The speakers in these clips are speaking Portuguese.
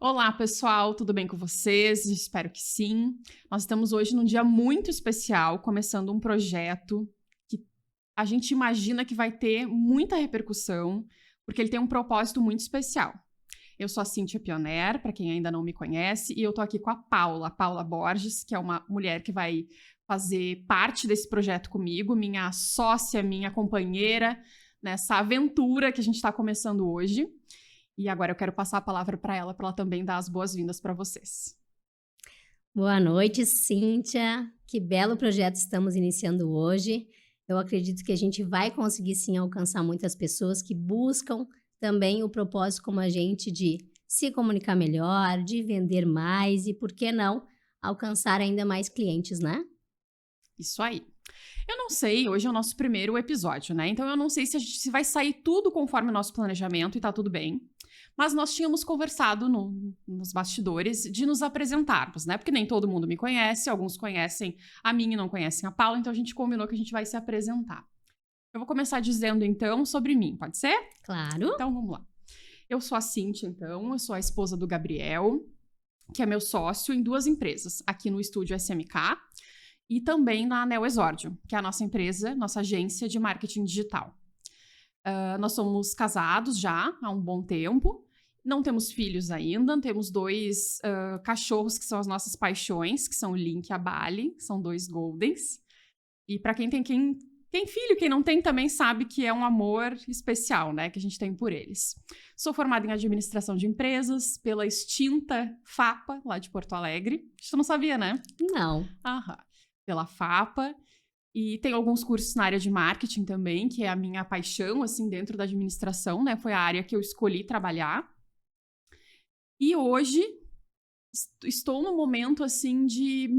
Olá, pessoal, tudo bem com vocês? Espero que sim. Nós estamos hoje num dia muito especial, começando um projeto que a gente imagina que vai ter muita repercussão, porque ele tem um propósito muito especial. Eu sou a Cíntia Pioner, para quem ainda não me conhece, e eu tô aqui com a Paula Borges, que é uma mulher que vai fazer parte desse projeto comigo, minha sócia, minha companheira nessa aventura que a gente está começando hoje. E agora eu quero passar a palavra para ela também dar as boas-vindas para vocês. Boa noite, Cíntia. Que belo projeto estamos iniciando hoje. Eu acredito que a gente vai conseguir sim alcançar muitas pessoas que buscam também o propósito como a gente de se comunicar melhor, de vender mais e, por que não, alcançar ainda mais clientes, né? Isso aí. Eu não sei, hoje é o nosso primeiro episódio, né? Então eu não sei se vai sair tudo conforme o nosso planejamento e tá tudo bem. Mas nós tínhamos conversado nos bastidores de nos apresentarmos, né? Porque nem todo mundo me conhece, alguns conhecem a mim e não conhecem a Paula, então a gente combinou que a gente vai se apresentar. Eu vou começar dizendo então sobre mim, pode ser? Claro. Então vamos lá. Eu sou a Cíntia, então, eu sou a esposa do Gabriel, que é meu sócio em duas empresas, aqui no estúdio SMK e também na Neo Exordio, que é a nossa empresa, nossa agência de marketing digital. Nós somos casados já há um bom tempo, não temos filhos ainda, temos dois cachorros que são as nossas paixões, que são o Link e a Bali, que são dois Goldens. E para quem tem filho, quem não tem também sabe que é um amor especial, né, que a gente tem por eles. Sou formada em administração de empresas pela extinta FAPA, lá de Porto Alegre. Você não sabia, né? Não. Aham. Pela FAPA. E tem alguns cursos na área de marketing também, que é a minha paixão, assim, dentro da administração, né? Foi a área que eu escolhi trabalhar. E hoje estou num momento, assim, de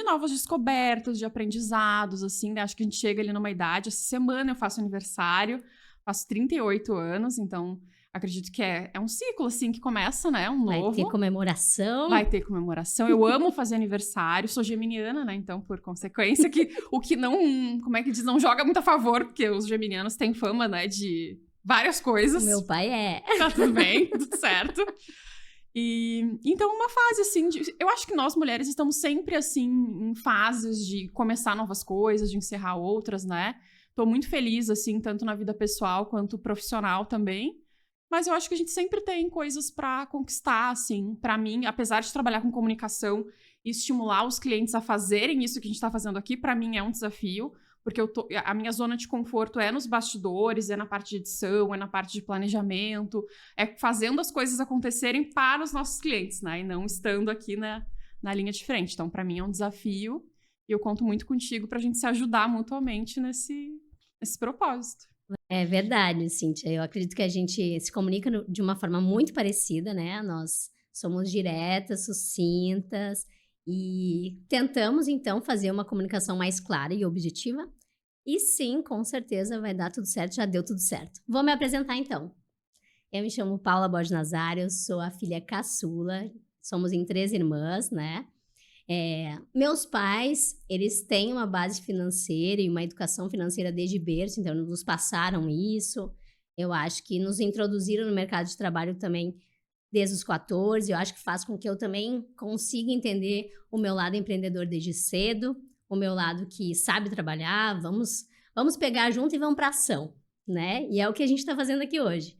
novas descobertas, de aprendizados, assim, né? Acho que a gente chega ali numa idade. Essa semana eu faço aniversário, faço 38 anos, então acredito que é um ciclo, assim, que começa, né? Um Vai ter novo. Vai comemoração. ter comemoração. Eu amo fazer aniversário, sou geminiana, né? Então, por consequência, o que não, como é que diz, não joga muito a favor, porque os geminianos têm fama, né, de várias O coisas. meu pai é. Tá tudo bem, tudo certo. E então uma fase assim, eu acho que nós mulheres estamos sempre assim em fases de começar novas coisas, de encerrar outras, né? Tô muito feliz assim, tanto na vida pessoal quanto profissional também. Mas eu acho que a gente sempre tem coisas para conquistar, assim. Para mim, apesar de trabalhar com comunicação e estimular os clientes a fazerem isso que a gente está fazendo aqui, para mim é um desafio, porque a minha zona de conforto é nos bastidores, é na parte de edição, é na parte de planejamento, é fazendo as coisas acontecerem para os nossos clientes, né? E não estando aqui na linha de frente. Então, para mim é um desafio e eu conto muito contigo para a gente se ajudar mutuamente nesse propósito. É verdade, Cíntia. Eu acredito que a gente se comunica de uma forma muito parecida, né? Nós somos diretas, sucintas e tentamos então fazer uma comunicação mais clara e objetiva. E sim, com certeza vai dar tudo certo, já deu tudo certo. Vou me apresentar então. Eu me chamo Paula Borges Nazário, sou a filha caçula, somos em 3 irmãs, né? Meus pais, eles têm uma base financeira e uma educação financeira desde berço, então nos passaram isso. Eu acho que nos introduziram no mercado de trabalho também desde os 14. Eu acho que faz com que eu também consiga entender o meu lado empreendedor desde cedo, o meu lado que sabe trabalhar, vamos pegar junto e vamos para ação, né? E é o que a gente está fazendo aqui hoje.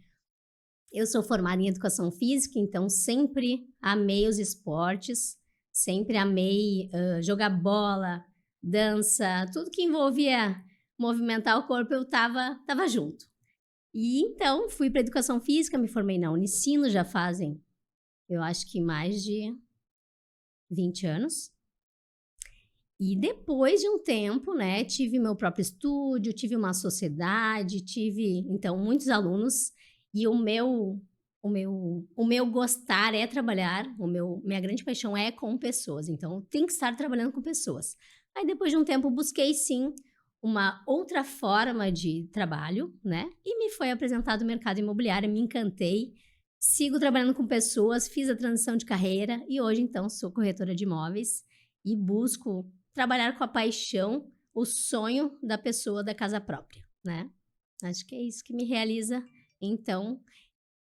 Eu sou formada em educação física, então sempre amei os esportes, sempre amei jogar bola, dança, tudo que envolvia movimentar o corpo eu tava junto. E então fui para educação física, me formei na Unicino, já fazem, eu acho que mais de 20 anos. E depois de um tempo, né, tive meu próprio estúdio, tive uma sociedade, tive então muitos alunos e o meu gostar é trabalhar, minha grande paixão é com pessoas, então tem que estar trabalhando com pessoas. Aí depois de um tempo busquei sim uma outra forma de trabalho, né? E me foi apresentado o mercado imobiliário, me encantei, sigo trabalhando com pessoas, fiz a transição de carreira e hoje então sou corretora de imóveis e busco trabalhar com a paixão, o sonho da pessoa da casa própria, né? Acho que é isso que me realiza então.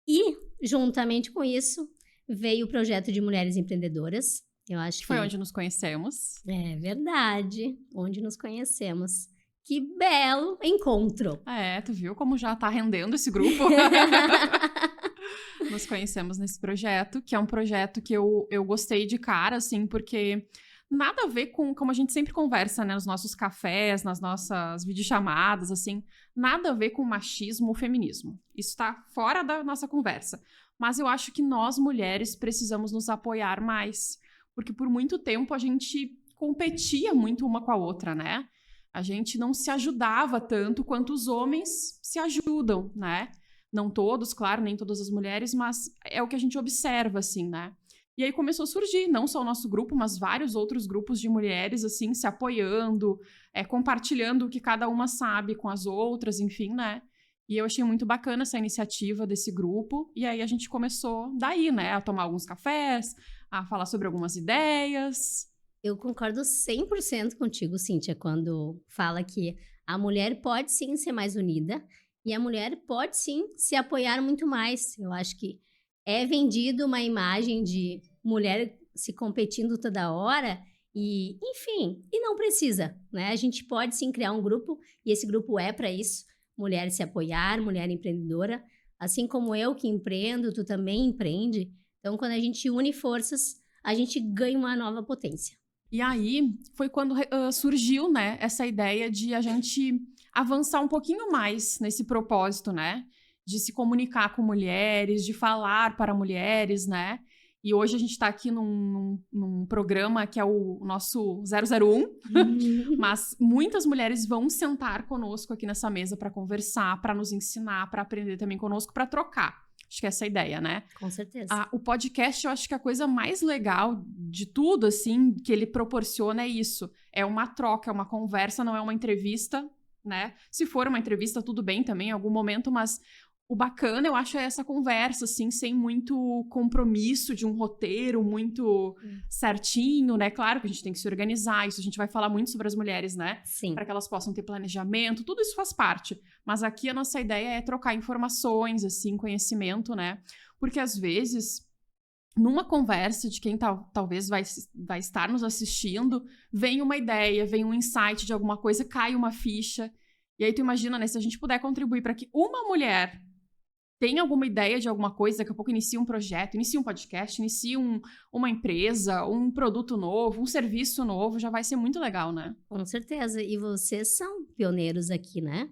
E, juntamente com isso, veio o projeto de Mulheres Empreendedoras. Eu acho que Foi onde nos conhecemos. é verdade, onde nos conhecemos. Que belo encontro! Tu viu como já tá rendendo esse grupo? Nos conhecemos nesse projeto, que é um projeto que eu gostei de cara, assim, porque nada a ver com como a gente sempre conversa, né, nos nossos cafés, nas nossas videochamadas, assim, nada a ver com machismo ou feminismo. Isso tá fora da nossa conversa. Mas eu acho que nós, mulheres, precisamos nos apoiar mais, porque por muito tempo a gente competia muito uma com a outra, né? A gente não se ajudava tanto quanto os homens se ajudam, né? Não todos, claro, nem todas as mulheres, mas é o que a gente observa, assim, né? E aí começou a surgir, não só o nosso grupo, mas vários outros grupos de mulheres, assim, se apoiando, compartilhando o que cada uma sabe com as outras, enfim, né? E eu achei muito bacana essa iniciativa desse grupo. E aí a gente começou daí, né? A tomar alguns cafés, a falar sobre algumas ideias. Eu concordo 100% contigo, Cíntia, quando fala que a mulher pode sim ser mais unida e a mulher pode sim se apoiar muito mais. Eu acho que é vendido uma imagem de mulher se competindo toda hora e, enfim, e não precisa, né? A gente pode sim criar um grupo e esse grupo é para isso. Mulher se apoiar, mulher empreendedora. Assim como eu que empreendo, tu também empreende. Então, quando a gente une forças, a gente ganha uma nova potência. E aí foi quando surgiu, né, essa ideia de a gente avançar um pouquinho mais nesse propósito, né? De se comunicar com mulheres, de falar para mulheres, né? E hoje a gente está aqui num programa que é o nosso 001, mas muitas mulheres vão sentar conosco aqui nessa mesa para conversar, para nos ensinar, para aprender também conosco, para trocar. Acho que essa é a ideia, né? Com certeza. O podcast, eu acho que a coisa mais legal de tudo, assim, que ele proporciona é isso. É uma troca, é uma conversa, não é uma entrevista, né? Se for uma entrevista, tudo bem também, em algum momento, mas o bacana, eu acho, é essa conversa, assim, sem muito compromisso de um roteiro muito certinho, né? Claro que a gente tem que se organizar, isso a gente vai falar muito sobre as mulheres, né? Sim. Para que elas possam ter planejamento, tudo isso faz parte. Mas aqui a nossa ideia é trocar informações, assim, conhecimento, né? Porque às vezes, numa conversa de quem talvez vai estar nos assistindo, vem uma ideia, vem um insight de alguma coisa, cai uma ficha. E aí tu imagina, né? Se a gente puder contribuir para que uma mulher tem alguma ideia de alguma coisa, daqui a pouco inicia um projeto, inicia um podcast, inicia uma empresa, um produto novo, um serviço novo, já vai ser muito legal, né? Com certeza. E vocês são pioneiros aqui, né?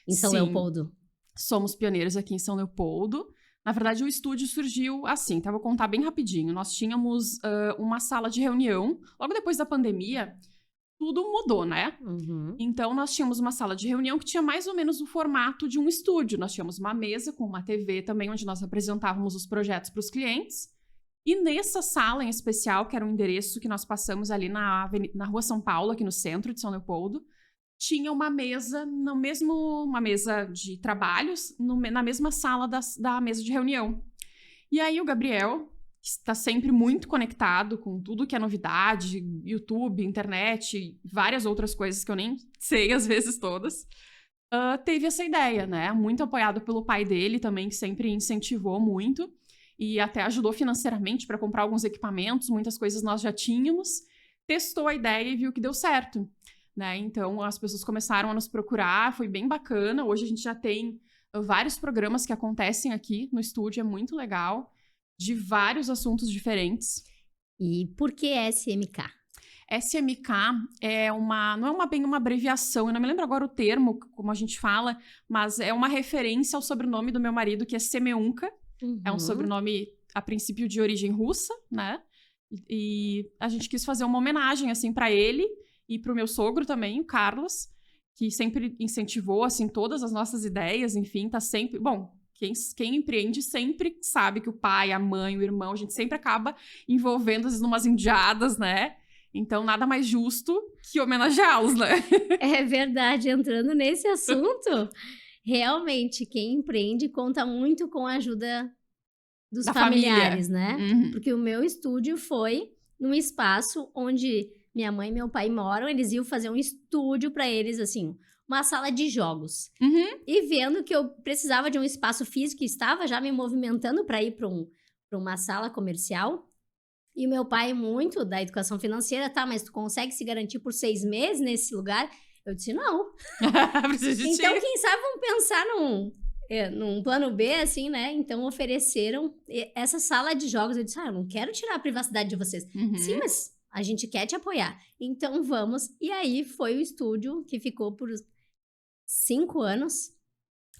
Em São Sim, Leopoldo. somos pioneiros aqui em São Leopoldo. Na verdade, o estúdio surgiu assim, tá? Vou contar bem rapidinho. Nós tínhamos uma sala de reunião. Logo depois da pandemia, tudo mudou, né? Uhum. Então, nós tínhamos uma sala de reunião que tinha mais ou menos o formato de um estúdio. Nós tínhamos uma mesa com uma TV também, onde nós apresentávamos os projetos para os clientes. E nessa sala em especial, que era um endereço que nós passamos ali na Rua São Paulo, aqui no centro de São Leopoldo, tinha uma mesa, uma mesa de trabalhos, na mesma sala da mesa de reunião. E aí o Gabriel, que está sempre muito conectado com tudo que é novidade, YouTube, internet, várias outras coisas que eu nem sei às vezes todas, teve essa ideia, né? Muito apoiado pelo pai dele também, que sempre incentivou muito e até ajudou financeiramente para comprar alguns equipamentos, muitas coisas nós já tínhamos, testou a ideia e viu que deu certo, né? Então as pessoas começaram a nos procurar, foi bem bacana. Hoje a gente já tem vários programas que acontecem aqui no estúdio, é muito legal, de vários assuntos diferentes. E por que SMK? SMK não é bem uma abreviação, eu não me lembro agora o termo, como a gente fala, mas é uma referência ao sobrenome do meu marido, que é Semeunka. Uhum. É um sobrenome, a princípio, de origem russa, né? E a gente quis fazer uma homenagem, assim, para ele e para o meu sogro também, o Carlos, que sempre incentivou, assim, todas as nossas ideias, enfim, tá sempre... Bom, quem empreende sempre sabe que o pai, a mãe, o irmão, a gente sempre acaba envolvendo, às vezes, numas indiadas, né? Então, nada mais justo que homenageá-los, né? É verdade, entrando nesse assunto, realmente, quem empreende conta muito com a ajuda dos Da familiares, família. né? Uhum. Porque o meu estúdio foi num espaço onde minha mãe e meu pai moram, eles iam fazer um estúdio para eles, assim, uma sala de jogos. Uhum. E vendo que eu precisava de um espaço físico, e estava já me movimentando para ir para para uma sala comercial. E o meu pai, muito da educação financeira, tá, mas tu consegue se garantir por 6 meses nesse lugar? Eu disse, não. Preciso de Então, ti. quem sabe vamos pensar num plano B, assim, né? Então, ofereceram essa sala de jogos. Eu disse, eu não quero tirar a privacidade de vocês. Sim, Uhum. mas a gente quer te apoiar. Então, vamos. E aí, foi o estúdio que ficou por 5 anos,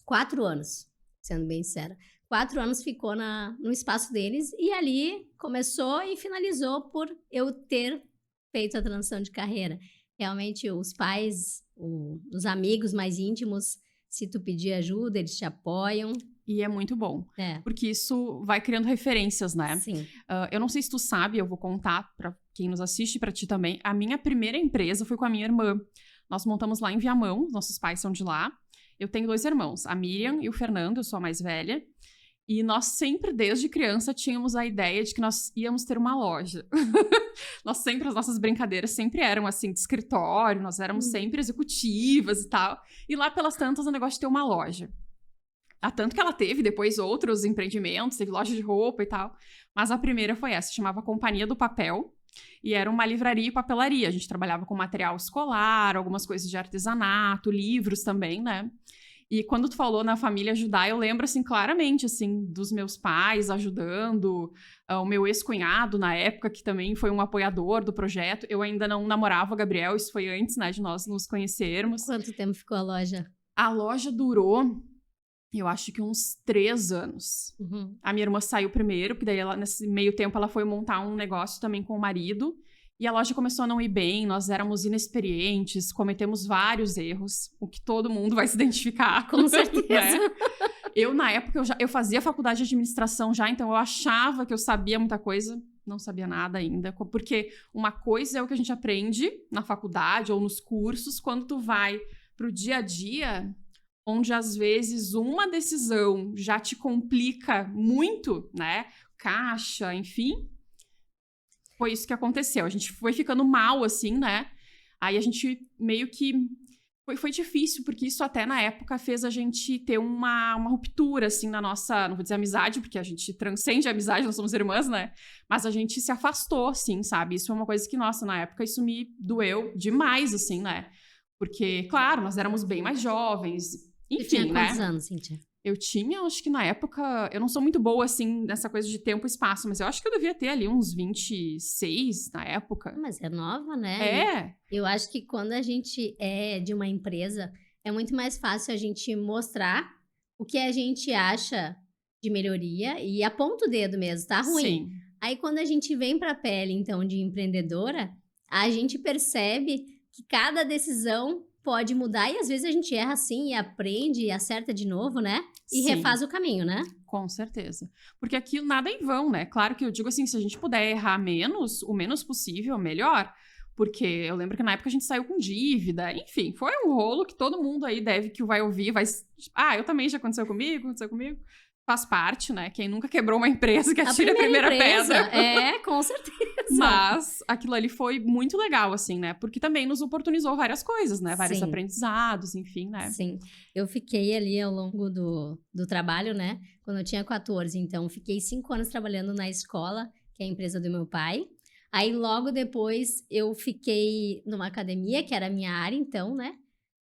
4 anos, sendo bem sincera. 4 anos ficou no espaço deles e ali começou e finalizou por eu ter feito a transição de carreira. Realmente, os pais, os amigos mais íntimos, se tu pedir ajuda, eles te apoiam. E é muito bom. É, Porque isso vai criando referências, né? sim. Eu não sei se tu sabe, eu vou contar pra quem nos assiste e pra ti também. A minha primeira empresa foi com a minha irmã. Nós montamos lá em Viamão, nossos pais são de lá. Eu tenho 2 irmãos, a Miriam e o Fernando, eu sou a mais velha. E nós sempre, desde criança, tínhamos a ideia de que nós íamos ter uma loja. As nossas brincadeiras sempre eram assim, de escritório, nós éramos sempre executivas e tal. E lá pelas tantas, o negócio de ter uma loja. Há tanto que ela teve depois outros empreendimentos, teve loja de roupa e tal. Mas a primeira foi essa, chamava Companhia do Papel. E era uma livraria e papelaria. A gente trabalhava com material escolar, algumas coisas de artesanato, livros também, né? E quando tu falou na família ajudar, eu lembro, assim, claramente, assim, dos meus pais ajudando, o meu ex-cunhado, na época, que também foi um apoiador do projeto. Eu ainda não namorava o Gabriel, isso foi antes, né, de nós nos conhecermos. Quanto tempo ficou a loja? A loja durou, eu acho que uns 3 anos. Uhum. A minha irmã saiu primeiro, porque daí ela, nesse meio tempo ela foi montar um negócio também com o marido. E a loja começou a não ir bem, nós éramos inexperientes, cometemos vários erros, o que todo mundo vai se identificar. Com certeza. Né? Eu, na época, eu fazia faculdade de administração já, então eu achava que eu sabia muita coisa, não sabia nada ainda. Porque uma coisa é o que a gente aprende na faculdade ou nos cursos, quando tu vai pro dia a dia, onde às vezes uma decisão já te complica muito, né? Caixa, enfim. Foi isso que aconteceu. A gente foi ficando mal, assim, né? Aí a gente meio que... Foi difícil, porque isso até na época fez a gente ter uma ruptura, assim, na nossa... Não vou dizer amizade, porque a gente transcende a amizade, nós somos irmãs, né? Mas a gente se afastou, assim, sabe? Isso foi uma coisa que, nossa, na época isso me doeu demais, assim, né? Porque, claro, nós éramos bem mais jovens, enfim, Você tinha né? quantos anos, Cíntia? Eu tinha, acho que na época... Eu não sou muito boa, assim, nessa coisa de tempo e espaço, mas eu acho que eu devia ter ali uns 26 na época. Mas é nova, né? É, Eu acho que quando a gente é de uma empresa, é muito mais fácil a gente mostrar o que a gente acha de melhoria e aponta o dedo mesmo, tá ruim. sim. Aí quando a gente vem pra pele, então, de empreendedora, a gente percebe que cada decisão pode mudar e às vezes a gente erra assim e aprende e acerta de novo, né? E Sim. refaz o caminho, né? Com certeza. Porque aquilo nada é em vão, né? Claro que eu digo assim, se a gente puder errar menos, o menos possível, melhor. Porque eu lembro que na época a gente saiu com dívida. Enfim, foi um rolo que todo mundo aí deve que vai ouvir, vai... Ah, eu também já aconteceu comigo. Faz parte, né? Quem nunca quebrou uma empresa que atira a primeira pedra. É, com certeza. Mas aquilo ali foi muito legal, assim, né? Porque também nos oportunizou várias coisas, né? Vários Sim. aprendizados, enfim, né? Sim. Eu fiquei ali ao longo do trabalho, né? Quando eu tinha 14. Então, fiquei 5 anos trabalhando na escola, que é a empresa do meu pai. Aí, logo depois, eu fiquei numa academia, que era a minha área, então, né?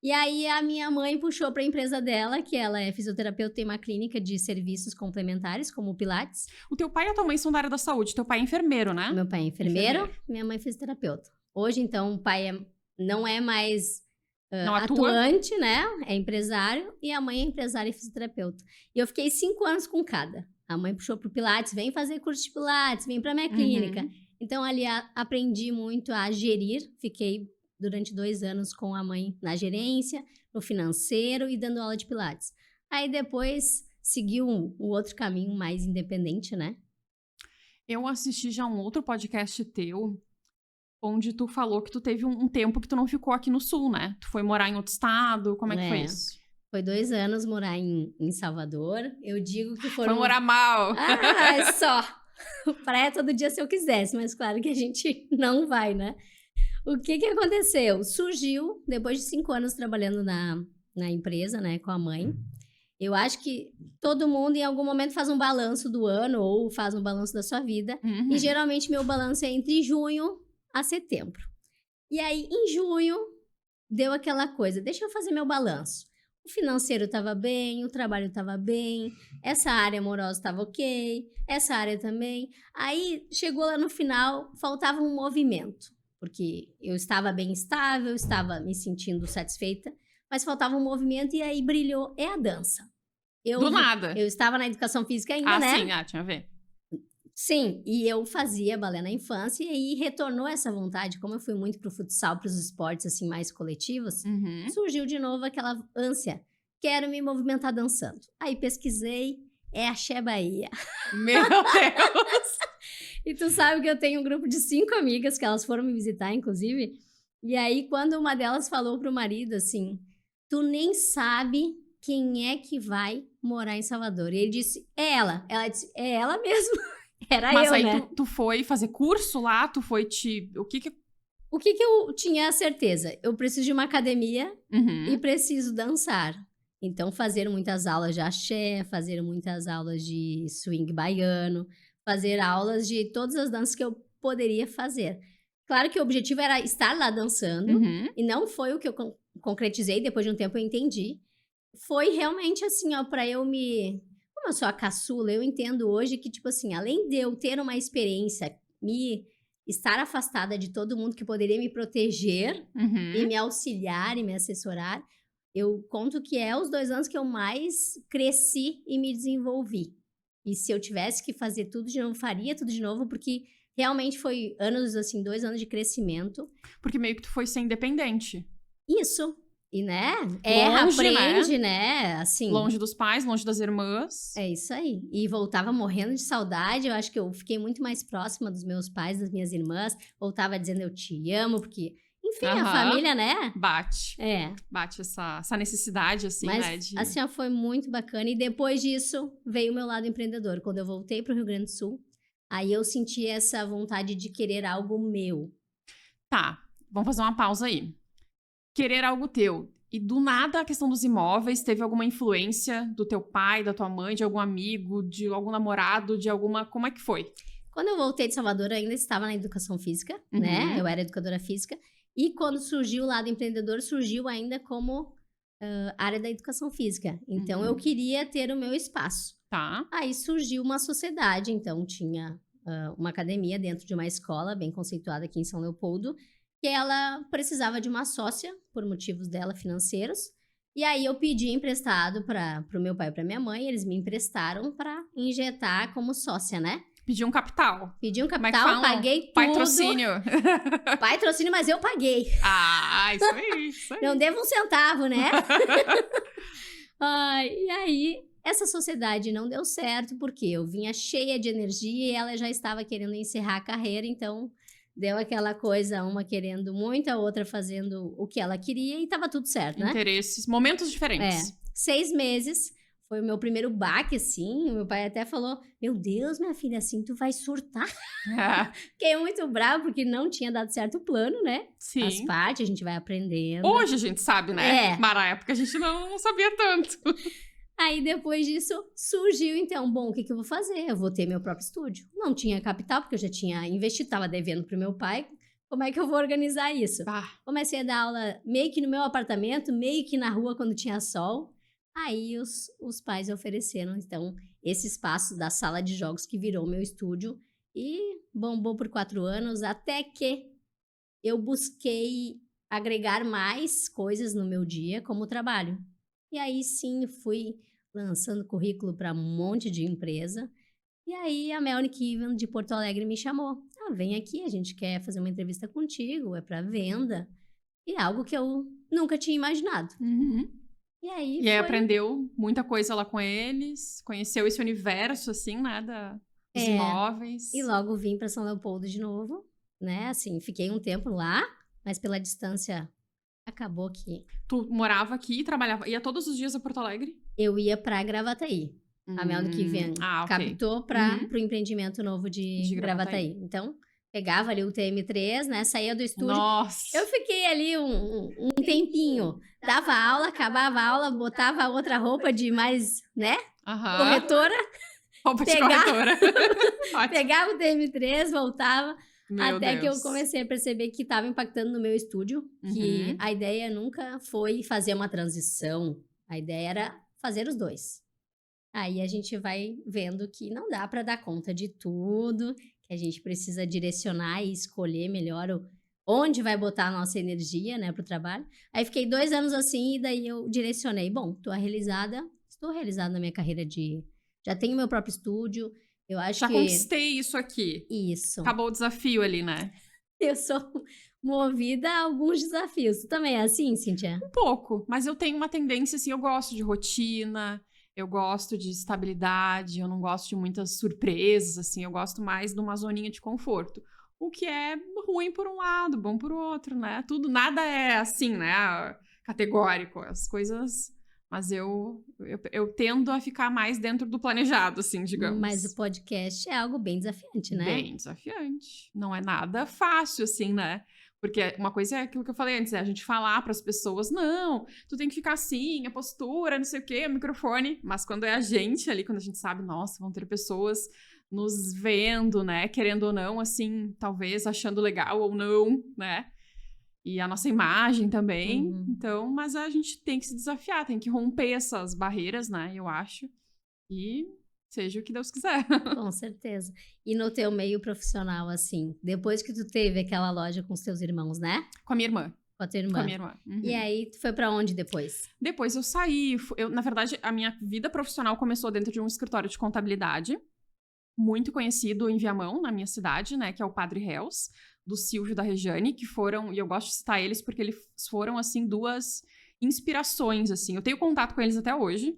E aí, a minha mãe puxou para a empresa dela, que ela é fisioterapeuta, tem uma clínica de serviços complementares, como o Pilates. O teu pai e a tua mãe são da área da saúde. Teu pai é enfermeiro, né? Meu pai é enfermeiro, minha mãe é fisioterapeuta. Hoje, então, o pai não é mais Não atua? atuante, né? É empresário. E a mãe é empresária e fisioterapeuta. E eu fiquei 5 anos com cada. A mãe puxou pro Pilates, vem fazer curso de Pilates, vem pra minha clínica. Então, ali aprendi muito a gerir. Fiquei durante 2 anos com a mãe na gerência, no financeiro e dando aula de Pilates. Aí depois seguiu o outro caminho mais independente, né? Eu assisti já um outro podcast teu, onde tu falou que tu teve um tempo que tu não ficou aqui no Sul, né? Tu foi morar em outro estado, como é que foi isso? Foi 2 anos morar em Salvador. Eu digo que foram... Foi morar mal! Ah, é só! Praia todo dia se eu quisesse, mas claro que a gente não vai, né? O que aconteceu? Surgiu, depois de 5 anos trabalhando na empresa, né, com a mãe, Eu acho que todo mundo em algum momento faz um balanço do ano ou faz um balanço da sua vida. Uhum. E geralmente meu balanço é entre junho a setembro. E aí, em junho, deu aquela coisa, deixa eu fazer meu balanço. O financeiro estava bem, o trabalho estava bem, essa área amorosa estava ok, essa área também. Aí, chegou lá no final, faltava um movimento. Porque eu estava bem estável, estava me sentindo satisfeita, mas faltava um movimento e aí brilhou, é a dança. Do nada. Eu estava na educação física ainda, né? Sim, tinha a ver. Sim, e eu fazia balé na infância e aí retornou essa vontade, como eu fui muito pro futsal, pros esportes assim mais coletivos, Uhum. surgiu de novo aquela ânsia, quero me movimentar dançando. Aí pesquisei, é Axé Bahia. Meu Deus! E tu sabe que eu tenho um grupo de 5 amigas, que elas foram me visitar, inclusive, e aí quando uma delas falou pro marido assim, tu nem sabe quem é que vai morar em Salvador. E ele disse, é ela. Ela disse, é ela mesmo. Era Mas eu, aí né? tu foi fazer curso lá? Tu foi O que que... O que eu tinha certeza? Eu preciso de uma academia Uhum. e preciso dançar. Então, fazer muitas aulas de axé, fazer muitas aulas de swing baiano, fazer aulas de todas as danças que eu poderia fazer. Claro que o objetivo era estar lá dançando, Uhum. e não foi o que eu concretizei, depois de um tempo eu entendi. Foi realmente assim, ó, pra eu me... Como eu sou a caçula, eu entendo hoje que, tipo assim, além de eu ter uma experiência, estar afastada de todo mundo que poderia me proteger e Uhum. me auxiliar e me assessorar, eu conto que é os 2 anos que eu mais cresci e me desenvolvi. E se eu tivesse que fazer tudo de novo, faria tudo de novo, porque realmente foi anos, assim, 2 anos de crescimento. Porque meio que tu foi ser independente. Isso. E, né, erra, Longe, aprende, né, assim. Longe dos pais, longe das irmãs. É isso aí. E voltava morrendo de saudade, eu acho que eu fiquei muito mais próxima dos meus pais, das minhas irmãs, voltava dizendo eu te amo, porque, enfim, a Aham. família, né? Bate. É. Bate essa necessidade, assim, Mas, né? De... assim, ó, foi muito bacana. E depois disso, veio o meu lado empreendedor. Quando eu voltei para o Rio Grande do Sul, aí eu senti essa vontade de querer algo meu. Tá, vamos fazer uma pausa aí. Querer algo teu. E do nada a questão dos imóveis teve alguma influência do teu pai, da tua mãe, de algum amigo, de algum namorado, de alguma... Como é que foi? Quando eu voltei de Salvador, eu ainda estava na educação física, né? Uhum. Eu era educadora física. E quando surgiu o lado empreendedor, surgiu ainda como área da educação física. Então, eu queria ter o meu espaço. Tá. Aí surgiu uma sociedade, então tinha uma academia dentro de uma escola bem conceituada aqui em São Leopoldo, que ela precisava de uma sócia, por motivos dela financeiros. E aí eu pedi emprestado para o meu pai e para minha mãe, eles me emprestaram para injetar como sócia, né? Pedi um capital. Pedi um Como é que capital, falam? paguei tudo. Patrocínio. Patrocínio, mas eu paguei. Isso aí, isso aí. Não devo um centavo, né? E aí, essa sociedade não deu certo, porque eu vinha cheia de energia e ela já estava querendo encerrar a carreira, então deu aquela coisa, uma querendo muito, a outra fazendo o que ela queria e tava tudo certo, né? Interesses, momentos diferentes. 6 meses, foi o meu primeiro baque, assim, o meu pai até falou, meu Deus, minha filha, assim, tu vai surtar. Fiquei muito brava, porque não tinha dado certo o plano, né? Sim. Faz parte, a gente vai aprendendo. Hoje a gente sabe, né? É. Mas na época a gente não sabia tanto. Aí, depois disso, surgiu, então, bom, o que eu vou fazer? Eu vou ter meu próprio estúdio. Não tinha capital, porque eu já tinha investido, estava devendo pro meu pai. Como é que eu vou organizar isso? Comecei a dar aula meio que no meu apartamento, meio que na rua, quando tinha sol. Aí, os pais ofereceram, então, esse espaço da sala de jogos que virou meu estúdio. E bombou por 4 anos, até que eu busquei agregar mais coisas no meu dia como trabalho. E aí sim, fui lançando currículo para um monte de empresa. E aí a Melnick Even de Porto Alegre me chamou. Vem aqui, a gente quer fazer uma entrevista contigo, é para venda. E algo que eu nunca tinha imaginado. Uhum. E aí aprendeu muita coisa lá com eles, conheceu esse universo, assim, né, dos imóveis. E logo vim para São Leopoldo de novo, né? Assim, fiquei um tempo lá, mas pela distância... Acabou que... Tu morava aqui e trabalhava... Ia todos os dias a Porto Alegre? Eu ia pra Gravataí. A Melnick Even captou para o empreendimento novo de Gravataí. Então, pegava ali o TM3, né? Saía do estúdio. Nossa! Eu fiquei ali um tempinho. Dava aula, acabava a aula, botava outra roupa de mais, né? Aham. Corretora. Roupa de Pegar- corretora. Ótimo. Pegava o TM3, voltava. Meu Até que eu Deus. comecei a perceber que estava impactando no meu estúdio. Que Uhum. a ideia nunca foi fazer uma transição. A ideia era fazer os dois. Aí a gente vai vendo que não dá para dar conta de tudo, que a gente precisa direcionar e escolher melhor onde vai botar a nossa energia, né, pro trabalho. Aí fiquei 2 anos assim, e daí eu direcionei. Bom, estou realizada na minha carreira já tenho meu próprio estúdio, eu acho Já que... conquistei isso aqui. Isso. Acabou o desafio ali, né? Eu sou movida a alguns desafios. Tu também é assim, Cíntia? Um pouco, mas eu tenho uma tendência, assim, eu gosto de rotina, eu gosto de estabilidade, eu não gosto de muitas surpresas, assim, eu gosto mais de uma zoninha de conforto. O que é ruim por um lado, bom por outro, né? Tudo, nada é assim, né? Categórico, as coisas... Mas eu tendo a ficar mais dentro do planejado, assim, digamos. Mas o podcast é algo bem desafiante, né? Bem desafiante. Não é nada fácil, assim, né? Porque uma coisa é aquilo que eu falei antes, é a gente falar para as pessoas, não, tu tem que ficar assim, a postura, não sei o quê, o microfone. Mas quando é a gente ali, quando a gente sabe, nossa, vão ter pessoas nos vendo, né? Querendo ou não, assim, talvez achando legal ou não, né? E a nossa imagem também. Uhum. Então, mas a gente tem que se desafiar, tem que romper essas barreiras, né? Eu acho. E seja o que Deus quiser. Com certeza. E no teu meio profissional, assim, depois que tu teve aquela loja com os teus irmãos, né? Com a minha irmã. Com a tua Com a irmã. minha irmã. Uhum. E aí, tu foi pra onde depois? Depois eu saí. Na verdade, a minha vida profissional começou dentro de um escritório de contabilidade, muito conhecido em Viamão, na minha cidade, né? Que é o Padre Reus, do Silvio e da Rejane, que foram... E eu gosto de citar eles porque eles foram, assim, 2 inspirações, assim. Eu tenho contato com eles até hoje.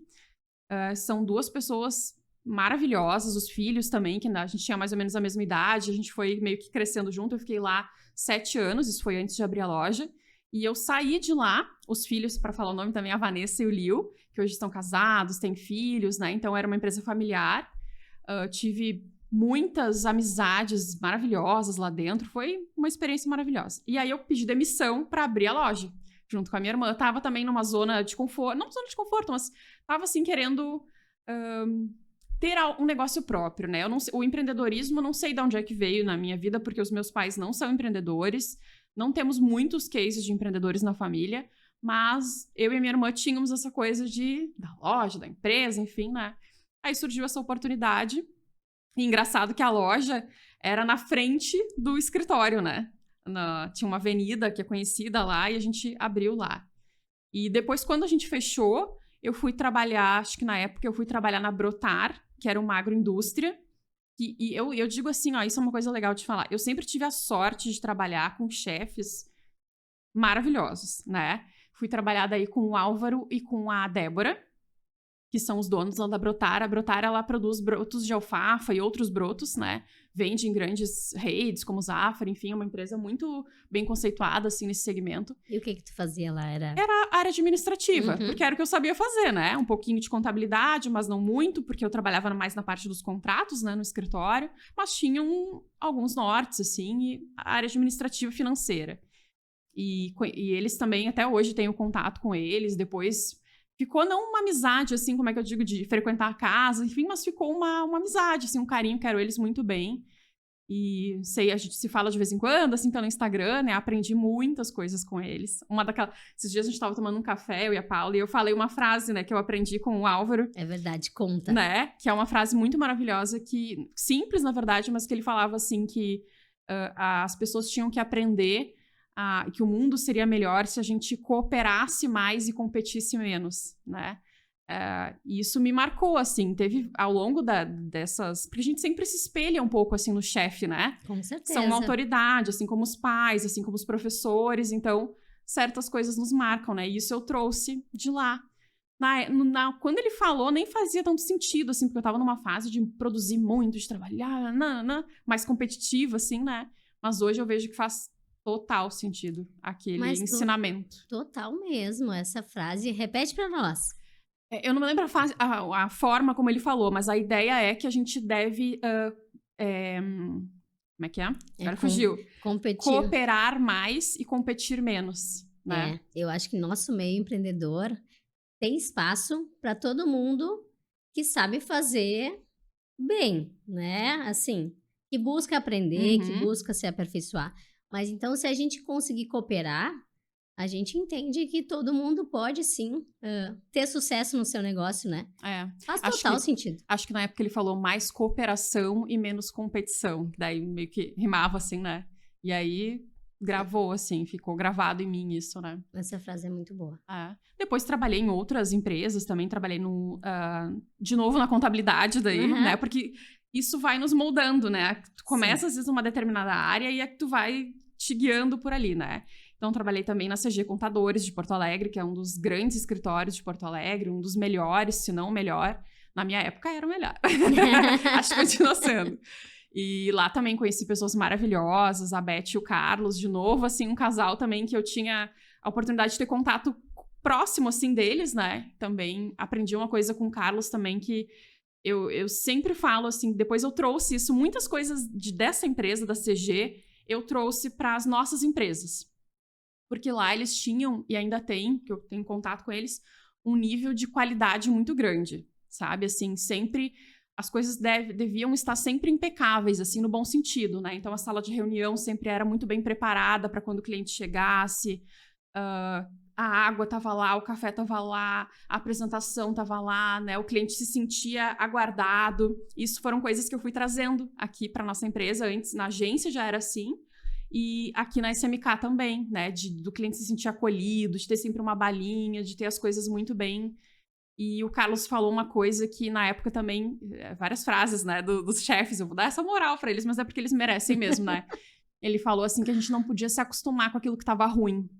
São 2 pessoas maravilhosas, os filhos também, que a gente tinha mais ou menos a mesma idade, a gente foi meio que crescendo junto. Eu fiquei lá 7 anos, isso foi antes de abrir a loja. E eu saí de lá, os filhos, para falar o nome também, a Vanessa e o Liu, que hoje estão casados, têm filhos, né? Então era uma empresa familiar. Tive muitas amizades maravilhosas lá dentro, foi uma experiência maravilhosa. E aí eu pedi demissão para abrir a loja, junto com a minha irmã. Eu tava também numa zona de conforto, não zona de conforto, mas tava assim querendo ter um negócio próprio, né? O empreendedorismo, não sei de onde é que veio na minha vida, porque os meus pais não são empreendedores, não temos muitos cases de empreendedores na família, mas eu e a minha irmã tínhamos essa coisa da loja, da empresa, enfim, né? Aí surgiu essa oportunidade. E engraçado que a loja era na frente do escritório, né? Tinha uma avenida que é conhecida lá e a gente abriu lá. E depois, quando a gente fechou, eu fui trabalhar, acho que na época eu fui trabalhar na Brotar, que era uma agroindústria. E eu digo assim, ó, isso é uma coisa legal de falar. Eu sempre tive a sorte de trabalhar com chefes maravilhosos, né? Fui trabalhar daí com o Álvaro e com a Débora, que são os donos lá da Brotar. A Brotar, ela produz brotos de alfafa e outros brotos, né? Vende em grandes redes, como Zafra, enfim, é uma empresa muito bem conceituada, assim, nesse segmento. E o que tu fazia lá? Era a área administrativa, Uhum. porque era o que eu sabia fazer, né? Um pouquinho de contabilidade, mas não muito, porque eu trabalhava mais na parte dos contratos, né, no escritório, mas tinham alguns nortes, assim, e a área administrativa financeira. E eles também, até hoje, tenho contato com eles, depois... Ficou não uma amizade, assim, como é que eu digo, de frequentar a casa, enfim, mas ficou uma amizade, assim, um carinho, quero eles muito bem. E sei, a gente se fala de vez em quando, assim, pelo Instagram, né? Aprendi muitas coisas com eles. Esses dias a gente tava tomando um café, eu e a Paula, e eu falei uma frase, né, que eu aprendi com o Álvaro. É verdade, conta. Né? Que é uma frase muito maravilhosa, simples, na verdade, mas que ele falava, assim, que as pessoas tinham que aprender que o mundo seria melhor se a gente cooperasse mais e competisse menos, né? E isso me marcou, assim, teve ao longo dessas... Porque a gente sempre se espelha um pouco, assim, no chefe, né? Com certeza. São uma autoridade, assim como os pais, assim como os professores, então certas coisas nos marcam, né? E isso eu trouxe de lá. Quando ele falou, nem fazia tanto sentido, assim, porque eu tava numa fase de produzir muito, de trabalhar, mais competitiva, assim, né? Mas hoje eu vejo que faz total sentido aquele ensinamento. Total mesmo, essa frase. Repete pra nós. Eu não me lembro a forma como ele falou, mas a ideia é que a gente deve Como é que é? Agora fugiu. Competir. Cooperar mais e competir menos, né? Eu acho que nosso meio empreendedor tem espaço para todo mundo que sabe fazer bem, né? Assim, que busca aprender, que busca se aperfeiçoar. Mas então, se a gente conseguir cooperar, a gente entende que todo mundo pode sim ter sucesso no seu negócio, né? Faz total sentido. Acho que na época ele falou mais cooperação e menos competição. Daí meio que rimava assim, né? E aí gravou assim, ficou gravado em mim isso, né? Essa frase é muito boa. Depois trabalhei em outras empresas, também trabalhei de novo na contabilidade daí, né? Porque isso vai nos moldando, né? Tu começa às vezes numa determinada área e é que tu vai te guiando por ali, né? Então, trabalhei também na CG Contadores de Porto Alegre, que é um dos grandes escritórios de Porto Alegre, um dos melhores, se não o melhor. Na minha época, era o melhor. Acho que continua sendo. E lá também conheci pessoas maravilhosas, a Beth e o Carlos, de novo, assim, um casal também que eu tinha a oportunidade de ter contato próximo, assim, deles, né? Também aprendi uma coisa com o Carlos também que eu sempre falo, assim, depois eu trouxe isso, muitas coisas dessa empresa, da CG, eu trouxe para as nossas empresas. Porque lá eles tinham, e ainda tem, que eu tenho contato com eles, um nível de qualidade muito grande, sabe? Assim, sempre, as coisas deviam estar sempre impecáveis, assim, no bom sentido, né? Então, a sala de reunião sempre era muito bem preparada para quando o cliente chegasse, a água estava lá, o café estava lá, a apresentação estava lá, né? O cliente se sentia aguardado. Isso foram coisas que eu fui trazendo aqui para nossa empresa. Antes, na agência já era assim. E aqui na SMK também, né? Do cliente se sentir acolhido, de ter sempre uma balinha, de ter as coisas muito bem. E o Carlos falou uma coisa que na época também, várias frases, né, dos chefes, eu vou dar essa moral pra eles, mas é porque eles merecem mesmo, né? Ele falou assim que a gente não podia se acostumar com aquilo que tava ruim.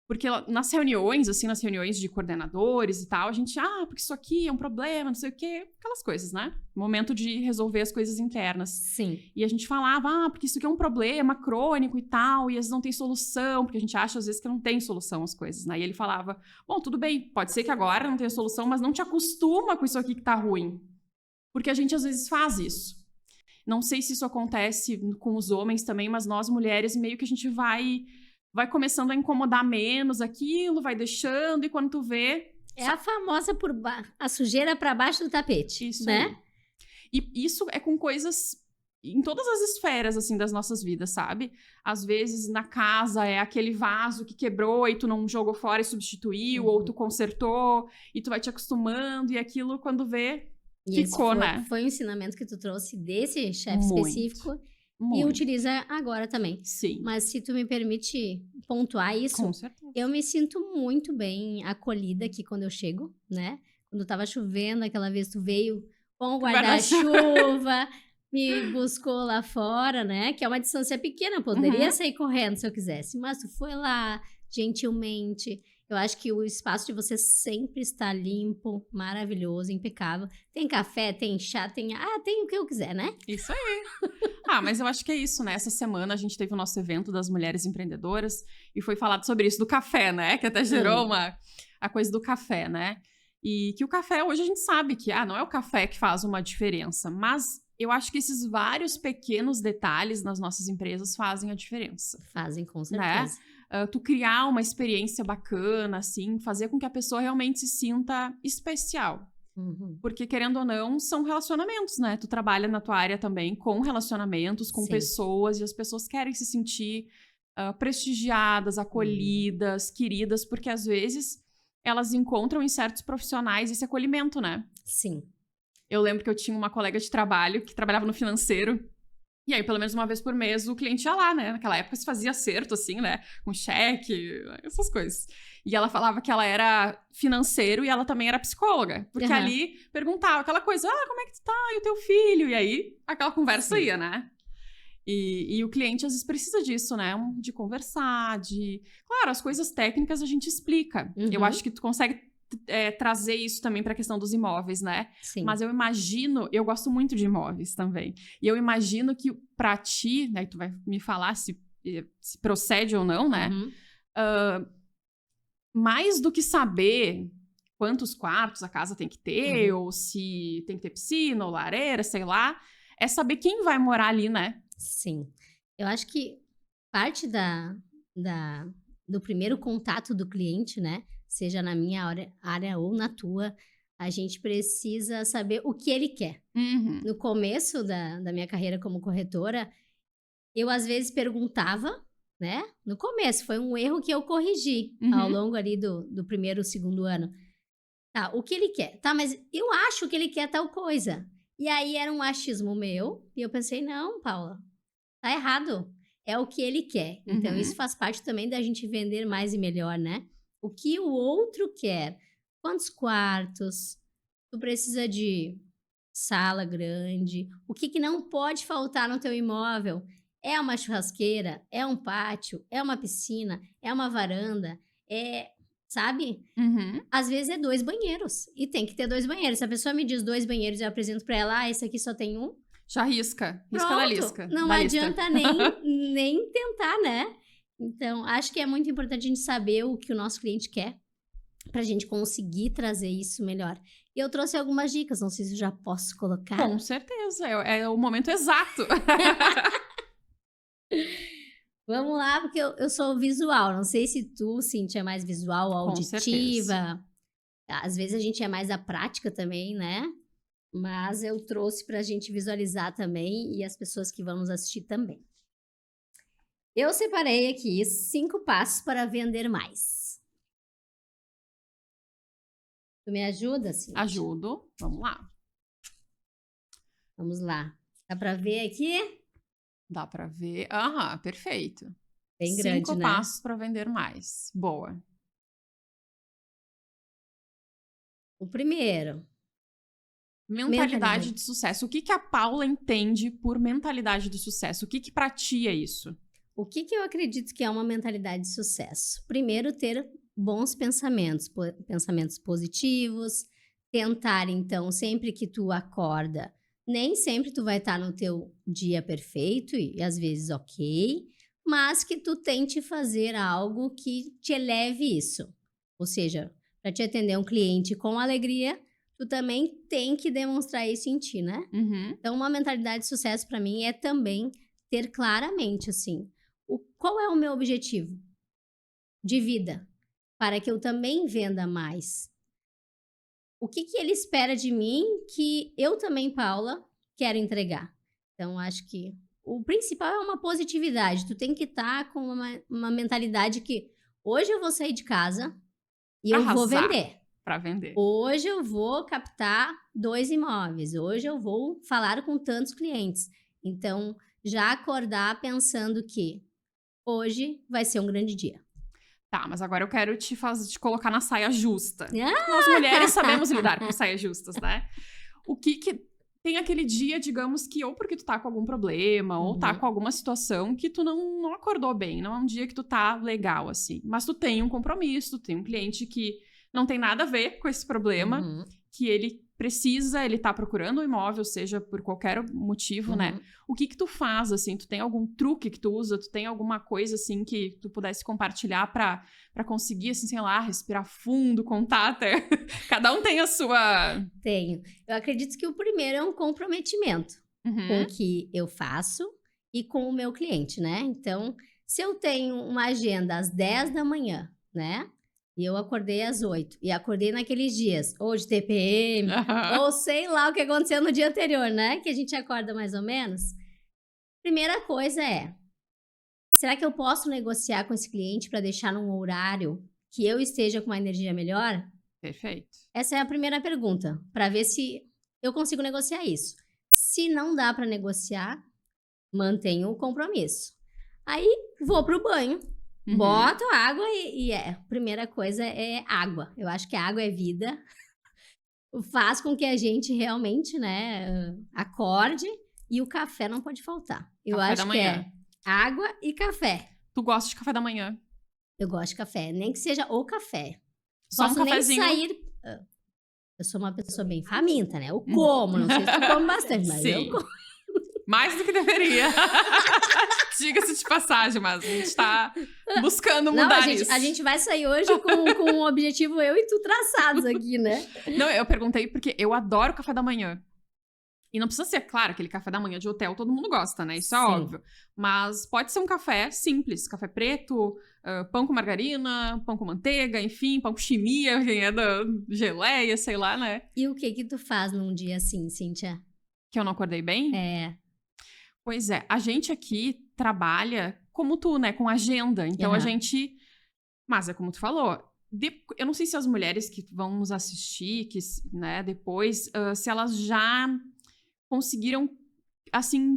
Porque nas reuniões, assim, nas reuniões de coordenadores e tal, a gente, porque isso aqui é um problema, não sei o quê, aquelas coisas, né? Momento de resolver as coisas internas. Sim. E a gente falava, porque isso aqui é um problema crônico e tal, e às vezes não tem solução, porque a gente acha às vezes que não tem solução as coisas, né? E ele falava, bom, tudo bem, pode ser que agora não tenha solução, mas não te acostuma com isso aqui que tá ruim. Porque a gente às vezes faz isso. Não sei se isso acontece com os homens também, mas nós mulheres meio que a gente vai começando a incomodar menos aquilo, vai deixando, e quando tu vê... É a famosa a sujeira para baixo do tapete, isso, né? Aí. E isso é com coisas em todas as esferas, assim, das nossas vidas, sabe? Às vezes, na casa, é aquele vaso que quebrou e tu não jogou fora e substituiu, ou tu consertou, e tu vai te acostumando, e aquilo, quando vê, ficou, né? Foi um ensinamento que tu trouxe desse chefe específico. E utiliza agora também. Sim. Mas se tu me permite pontuar isso, com certeza, eu me sinto muito bem acolhida aqui quando eu chego, né? Quando tava chovendo, aquela vez tu veio com o guarda-chuva, me buscou lá fora, né? Que é uma distância pequena, eu poderia sair correndo se eu quisesse. Mas tu foi lá, gentilmente. Eu acho que o espaço de você sempre está limpo, maravilhoso, impecável. Tem café, tem chá, tem o que eu quiser, né? Isso aí. Mas eu acho que é isso, né? Essa semana a gente teve o nosso evento das mulheres empreendedoras e foi falado sobre isso do café, né? Que até gerou a coisa do café, né? E que o café, hoje a gente sabe que não é o café que faz uma diferença, mas eu acho que esses vários pequenos detalhes nas nossas empresas fazem a diferença. Fazem, com certeza. Né? Tu criar uma experiência bacana, assim, fazer com que a pessoa realmente se sinta especial. Porque, querendo ou não, são relacionamentos, né? Tu trabalha na tua área também com relacionamentos, com pessoas, e as pessoas querem se sentir prestigiadas, acolhidas, queridas, porque às vezes elas encontram em certos profissionais esse acolhimento, né? Sim. Eu lembro que eu tinha uma colega de trabalho que trabalhava no financeiro. E aí, pelo menos uma vez por mês, o cliente ia lá, né? Naquela época se fazia acerto, assim, né? Com cheque, essas coisas. E ela falava que ela era financeiro e ela também era psicóloga. Porque ali perguntava aquela coisa, como é que tu tá? E o teu filho? E aí, aquela conversa ia, né? E o cliente, às vezes, precisa disso, né? De conversar, Claro, as coisas técnicas a gente explica. Eu acho que tu consegue trazer isso também para a questão dos imóveis, né? Sim. Mas eu imagino, eu gosto muito de imóveis também. E eu imagino que para ti, né? Tu vai me falar se procede ou não, né? Mais do que saber quantos quartos a casa tem que ter, ou se tem que ter piscina ou lareira, sei lá, é saber quem vai morar ali, né? Sim. Eu acho que parte do primeiro contato do cliente, né? Seja na minha área ou na tua, a gente precisa saber o que ele quer. Uhum. No começo da minha carreira como corretora, eu às vezes perguntava, né? No começo, foi um erro que eu corrigi ao Uhum. longo ali do primeiro, segundo ano. Tá, o que ele quer? Tá, mas eu acho que ele quer tal coisa. E aí era um achismo meu, e eu pensei, não, Paula, tá errado. É o que ele quer. Então, isso Uhum. faz parte também da gente vender mais e melhor, né? O que o outro quer. Quantos quartos? Tu precisa de sala grande? O que que não pode faltar no teu imóvel? É uma churrasqueira? É um pátio? É uma piscina? É uma varanda? É, sabe? Uhum. Às vezes é 2 banheiros, e tem que ter 2 banheiros. Se a pessoa me diz 2 banheiros e eu apresento pra ela: "Ah, esse aqui só tem um", Já risca. Risca da pronto, lista. não Da lista. adianta nem tentar, né. Então, acho que é muito importante a gente saber o que o nosso cliente quer, pra gente conseguir trazer isso melhor. E eu trouxe algumas dicas, não sei se eu já posso colocar. Com certeza. É o momento exato. Vamos lá, porque eu sou visual, não sei se tu, Cintia, é mais visual ou Com certeza. auditiva. Às vezes a gente é mais da prática também, né. Mas eu trouxe para a gente visualizar também e as pessoas que vão nos assistir também. Eu separei aqui 5 passos para vender mais. Tu me ajuda, Cintia? Ajudo. Vamos lá. Vamos lá. Dá para ver aqui? Dá pra ver. Aham, perfeito. Bem grande, 5 né? passos para vender mais. Boa. O primeiro, Mentalidade mentalidade. de sucesso. O que que a Paula entende por mentalidade de sucesso? O que que pra ti é isso? O que que eu acredito que é uma mentalidade de sucesso? Primeiro, ter bons pensamentos, pensamentos positivos, tentar então, sempre que tu acorda, nem sempre tu vai estar no teu dia perfeito e às vezes ok, mas que tu tente fazer algo que te eleve isso. Ou seja, para te atender um cliente com alegria, tu também tem que demonstrar isso em ti, né? Uhum. Então, uma mentalidade de sucesso para mim é também ter claramente assim, qual é o meu objetivo de vida, para que eu também venda mais. O que que ele espera de mim que eu também, Paula, quero entregar. Então, acho que o principal é uma positividade. Tu tem que estar com uma mentalidade que hoje eu vou sair de casa e eu vou Arrasar vender. pra vender. Hoje eu vou captar 2 imóveis. Hoje eu vou falar com tantos clientes. Então, já acordar pensando que hoje vai ser um grande dia. Tá, mas agora eu quero te colocar na saia justa. Nós mulheres sabemos lidar com saias justas, né? O que que tem aquele dia, digamos que ou porque tu tá com algum problema, ou tá Uhum. com alguma situação que tu não acordou bem, não é um dia que tu tá legal, assim. Mas tu tem um compromisso, tu tem um cliente que não tem nada a ver com esse problema, Uhum. que ele tá procurando um imóvel, seja por qualquer motivo, né? Uhum. O que que tu faz, assim? Tu tem algum truque que tu usa? Tu tem alguma coisa, assim, que tu pudesse compartilhar pra conseguir, assim, sei lá, respirar fundo, contar até... Cada um tem a sua... Tenho. Eu acredito que o primeiro é um comprometimento com o Uhum. que eu faço e com o meu cliente, né? Então, se eu tenho uma agenda às 10 da manhã, né? E eu acordei às 8 e acordei naqueles dias, ou de TPM, Aham. ou sei lá o que aconteceu no dia anterior, né? Que a gente acorda mais ou menos. Primeira coisa é, será que eu posso negociar com esse cliente para deixar num horário que eu esteja com uma energia melhor? Perfeito. Essa é a primeira pergunta, para ver se eu consigo negociar isso. Se não dá para negociar, mantenho o compromisso. Aí vou pro banho, Uhum. boto água a primeira coisa é água. Eu acho que a água é vida. Faz com que a gente realmente, né, acorde e o café não pode faltar. Eu Café da acho que manhã. é água e café. Tu gosta de café da manhã? Eu gosto de café, nem que seja o café. Só um Posso nem cafezinho? sair. Eu sou uma pessoa bem faminta, né? Eu Hum. como, não sei se tu come bastante, mas eu Sim. como. Mais do que deveria. Diga-se de passagem, mas a gente tá buscando Não, mudar isso. a gente vai sair hoje com um objetivo eu e tu traçados aqui, né? Não, eu perguntei porque eu adoro café da manhã. E não precisa ser, claro, aquele café da manhã de hotel, todo mundo gosta, né? Isso é Sim. óbvio. Mas pode ser um café simples, café preto, pão com margarina, pão com manteiga, enfim, pão com chimia, quem é da geleia, sei lá, né? E o que tu faz num dia assim, Cíntia? Que eu não acordei bem? É. Pois é, a gente aqui trabalha como tu, né? Com agenda. Então a Aham. gente... Mas é como tu falou, eu não sei se as mulheres que vão nos assistir, que, né, depois, se elas já conseguiram, assim,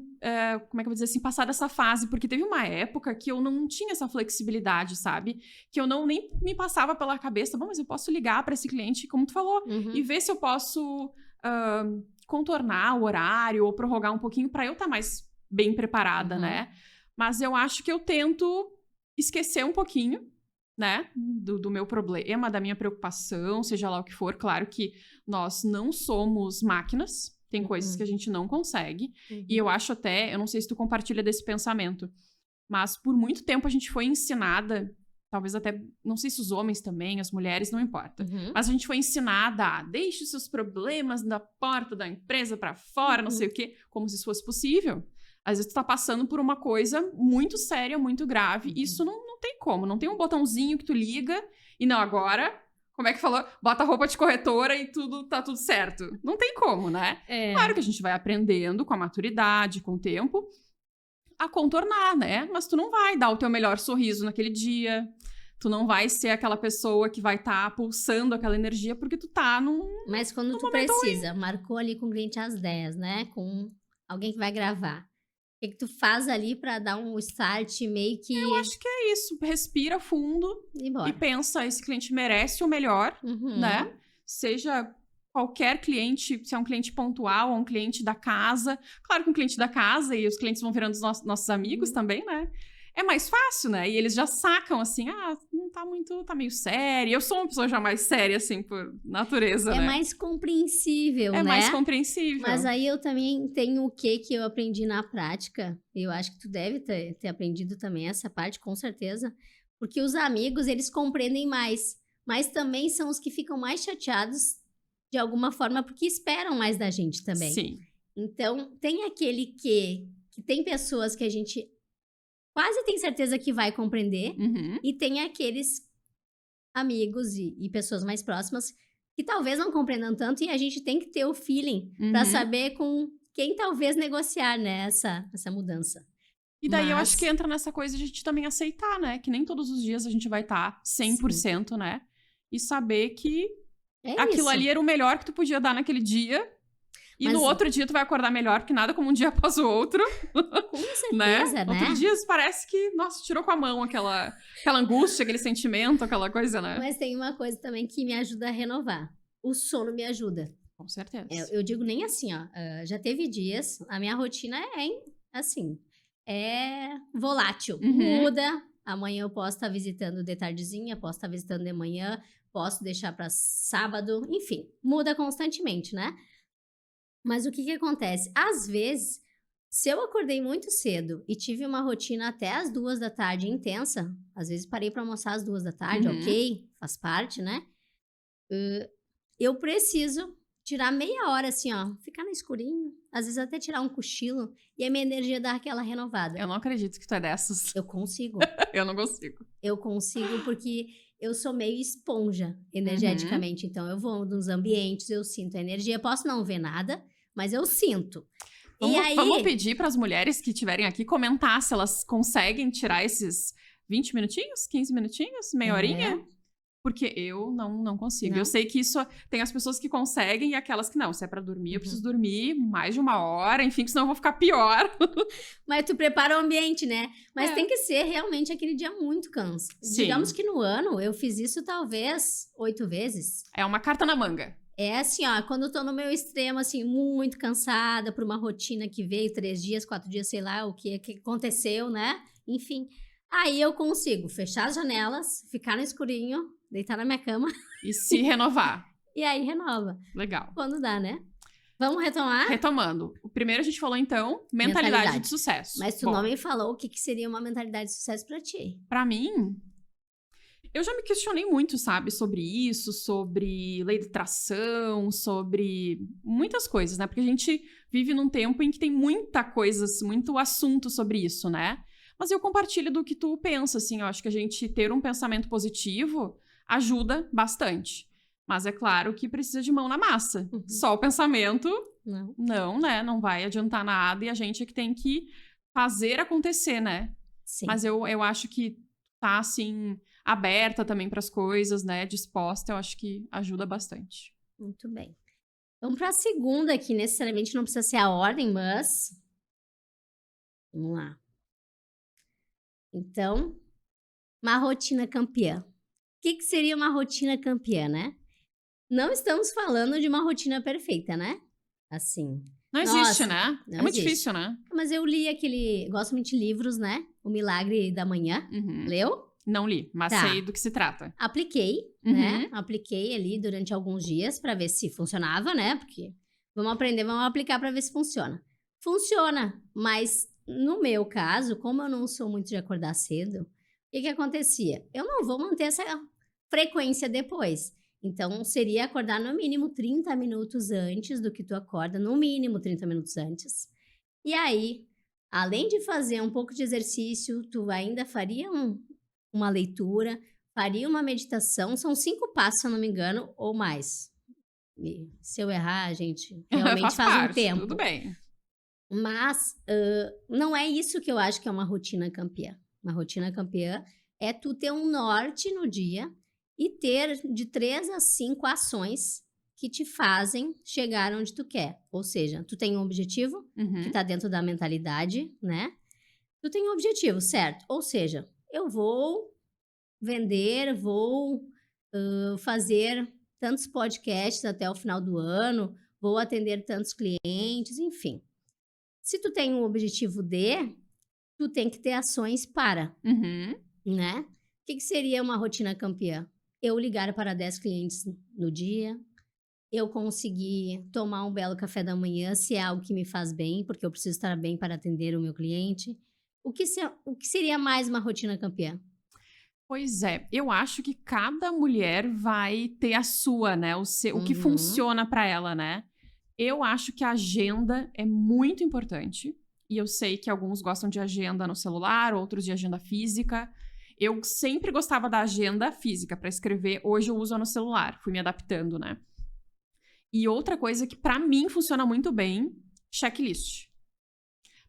como é que eu vou dizer assim, passar dessa fase, porque teve uma época que eu não tinha essa flexibilidade, sabe? Que eu não nem me passava pela cabeça, bom, mas eu posso ligar para esse cliente, como tu falou, Uhum. e ver se eu posso contornar o horário ou prorrogar um pouquinho para eu estar mais bem preparada, Uhum. né? Mas eu acho que eu tento esquecer um pouquinho, né, do meu problema, da minha preocupação, seja lá o que for. Claro que nós não somos máquinas, tem coisas que a gente não consegue, e eu acho até, eu não sei se tu compartilha desse pensamento, mas por muito tempo a gente foi ensinada, talvez até, não sei se os homens também, as mulheres, não importa, Uhum. mas a gente foi ensinada a deixe os seus problemas na porta da empresa pra fora, não sei o quê, como se isso fosse possível. Às vezes tu tá passando por uma coisa muito séria, muito grave. Isso não tem como. Não tem um botãozinho que tu liga e não, agora, como é que falou? Bota a roupa de corretora e tá tudo certo. Não tem como, né? É. Claro que a gente vai aprendendo com a maturidade, com o tempo, a contornar, né? Mas tu não vai dar o teu melhor sorriso naquele dia. Tu não vai ser aquela pessoa que vai estar pulsando aquela energia porque tu tá num... Mas quando tu precisa, marcou ali com o cliente às 10, né? Com alguém que vai gravar. O que tu faz ali pra dar um start meio que... Eu acho que é isso. Respira fundo ir embora. e pensa, esse cliente merece o melhor, Uhum. né? Seja qualquer cliente, se é um cliente pontual ou um cliente da casa. Claro que um cliente da casa, e os clientes vão virando os nossos amigos também, né? É mais fácil, né? E eles já sacam, assim, não tá muito, tá meio séria. Eu sou uma pessoa já mais séria, assim, por natureza, né? É mais compreensível, É né? mais compreensível. Mas aí eu também tenho o que eu aprendi na prática. Eu acho que tu deve ter aprendido também essa parte, com certeza. Porque os amigos, eles compreendem mais. Mas também são os que ficam mais chateados, de alguma forma, porque esperam mais da gente também. Sim. Então, tem aquele que tem pessoas que a gente quase tem certeza que vai compreender. Uhum. E tem aqueles amigos e pessoas mais próximas que talvez não compreendam tanto, e a gente tem que ter o feeling pra saber com quem talvez negociar, né, essa mudança. E daí eu acho que entra nessa coisa de a gente também aceitar, né? Que nem todos os dias a gente vai estar 100%, né? E saber que aquilo ali era o melhor que tu podia dar naquele dia. E no outro dia tu vai acordar melhor, porque nada como um dia após o outro. Com certeza, né? Outro dia parece que, nossa, tirou com a mão aquela angústia, aquele sentimento, aquela coisa, né? Mas tem uma coisa também que me ajuda a renovar. O sono me ajuda. Com certeza. Eu digo nem assim, ó. Já teve dias, a minha rotina assim, é volátil. Muda. Amanhã eu posso estar visitando de tardezinha, posso estar visitando de manhã, posso deixar para sábado, enfim, muda constantemente, né? Mas o que acontece? Às vezes, se eu acordei muito cedo e tive uma rotina até as 2 da tarde intensa, às vezes parei para almoçar às 2 da tarde, ok, faz parte, né? Eu preciso tirar meia hora assim, ó, ficar no escurinho, às vezes até tirar um cochilo e a minha energia dar aquela renovada. Eu não acredito que tu é dessas. Eu consigo. Eu não consigo. Eu consigo porque eu sou meio esponja energeticamente, então eu vou nos ambientes, eu sinto a energia, posso não ver nada, mas eu sinto. Vamos pedir para as mulheres que estiverem aqui comentar se elas conseguem tirar esses 20 minutinhos, 15 minutinhos, meia horinha. Porque eu não consigo. Não? Eu sei que isso tem as pessoas que conseguem e aquelas que não. Se é pra dormir, eu preciso dormir mais de 1 hora, enfim, que senão eu vou ficar pior. Mas tu prepara o ambiente, né? Mas tem que ser realmente aquele dia muito cansado. Digamos que no ano eu fiz isso talvez 8 vezes. É uma carta na manga. É assim, ó, quando eu tô no meu extremo, assim, muito cansada por uma rotina que veio 3 dias, 4 dias, sei lá o que aconteceu, né? Enfim, aí eu consigo fechar as janelas, ficar no escurinho, deitar na minha cama. E se renovar. E aí renova. Legal. Quando dá, né? Vamos retomar? Retomando. O primeiro a gente falou, então, mentalidade de sucesso. Mas tu não me falou o que seria uma mentalidade de sucesso pra ti. Pra mim, Eu já me questionei muito, sabe, sobre isso, sobre lei de atração, sobre muitas coisas, né? Porque a gente vive num tempo em que tem muita coisa, muito assunto sobre isso, né? Mas eu compartilho do que tu pensa, assim. Eu acho que a gente ter um pensamento positivo ajuda bastante. Mas é claro que precisa de mão na massa. Uhum. Só o pensamento, Não. não, né? Não vai adiantar nada e a gente é que tem que fazer acontecer, né? Sim. Mas eu acho que tá, assim, aberta também para as coisas, né? Disposta, eu acho que ajuda bastante. Muito bem. Vamos para a segunda, que necessariamente não precisa ser a ordem, mas... Vamos lá. Então, uma rotina campeã. O que seria uma rotina campeã, né? Não estamos falando de uma rotina perfeita, né? Assim. Não existe, Nossa, né? não É muito existe. difícil, né? Mas eu li aquele... Gosto muito de livros, né? O Milagre da Manhã. Uhum. Leu? Não li, mas Tá. sei do que se trata. Apliquei, né? Apliquei ali durante alguns dias pra ver se funcionava, né? Porque vamos aprender, vamos aplicar pra ver se funciona. Funciona, mas no meu caso, como eu não sou muito de acordar cedo, o que acontecia? Eu não vou manter essa frequência depois. Então, seria acordar no mínimo 30 minutos antes do que tu acorda, no mínimo 30 minutos antes. E aí, além de fazer um pouco de exercício, tu ainda faria uma leitura, faria uma meditação, são 5 passos, se eu não me engano, ou mais. E se eu errar, gente, realmente faz um parte, tempo. tudo bem. Mas não é isso que eu acho que é uma rotina campeã. Uma rotina campeã é tu ter um norte no dia e ter de 3 a 5 ações que te fazem chegar onde tu quer. Ou seja, tu tem um objetivo que tá dentro da mentalidade, né? Tu tem um objetivo, certo? Ou seja, eu vou vender, vou fazer tantos podcasts até o final do ano, vou atender tantos clientes, enfim. Se tu tem um objetivo de, tu tem que ter ações para, né? O que seria uma rotina campeã? Eu ligar para 10 clientes no dia, eu conseguir tomar um belo café da manhã, se é algo que me faz bem, porque eu preciso estar bem para atender o meu cliente. O que seria mais uma rotina campeã? Pois é, eu acho que cada mulher vai ter a sua, né? O que funciona pra ela, né? Eu acho que a agenda é muito importante. E eu sei que alguns gostam de agenda no celular, outros de agenda física. Eu sempre gostava da agenda física pra escrever. Hoje eu uso no celular. Fui me adaptando, né? E outra coisa que pra mim funciona muito bem, checklist.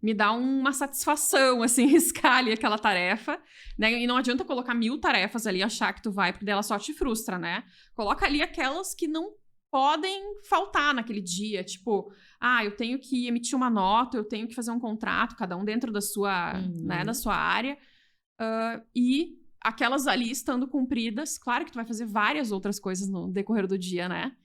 Me dá uma satisfação, assim, riscar ali aquela tarefa, né? E não adianta colocar 1000 tarefas ali e achar que tu vai, porque ela só te frustra, né? Coloca ali aquelas que não podem faltar naquele dia. Tipo, eu tenho que emitir uma nota, eu tenho que fazer um contrato, cada um dentro da sua, né, da sua área. E aquelas ali estando cumpridas, claro que tu vai fazer várias outras coisas no decorrer do dia, né?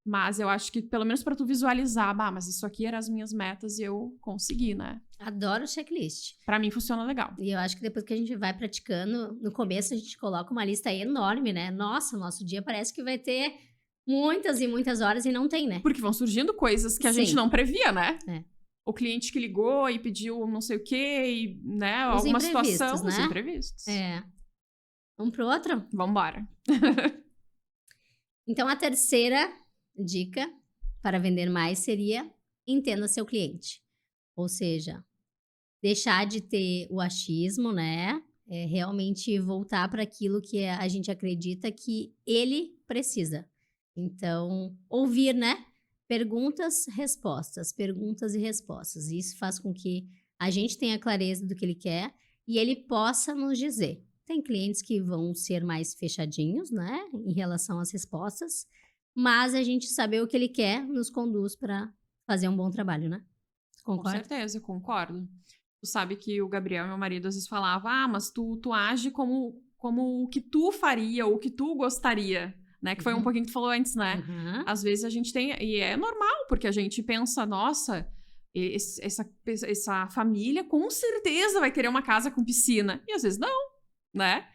Mas eu acho que, pelo menos pra tu visualizar, mas isso aqui eram as minhas metas e eu consegui, né? Adoro checklist. Pra mim funciona legal. E eu acho que depois que a gente vai praticando, no começo a gente coloca uma lista enorme, né? Nossa, nosso dia parece que vai ter muitas e muitas horas e não tem, né? Porque vão surgindo coisas que a gente não previa, né? É. O cliente que ligou e pediu não sei o quê, e, né? Os alguma imprevistos, situação, né? os imprevistos. É. Vamos pro outro? Vambora. Então, a terceira dica para vender mais seria entenda seu cliente. Ou seja, deixar de ter o achismo, né? Realmente voltar para aquilo que a gente acredita que ele precisa. Então, ouvir, né? Perguntas, respostas, perguntas e respostas. Isso faz com que a gente tenha clareza do que ele quer e ele possa nos dizer. Tem clientes que vão ser mais fechadinhos, né? Em relação às respostas. Mas a gente saber o que ele quer nos conduz para fazer um bom trabalho, né? Concorda? Com certeza, concordo. Tu sabe que o Gabriel, meu marido, às vezes falava, mas tu age como o que tu faria, ou o que tu gostaria, né? Que foi um pouquinho que tu falou antes, né? Às vezes a gente tem... E é normal, porque a gente pensa, nossa, essa família com certeza vai querer uma casa com piscina. E às vezes não, né?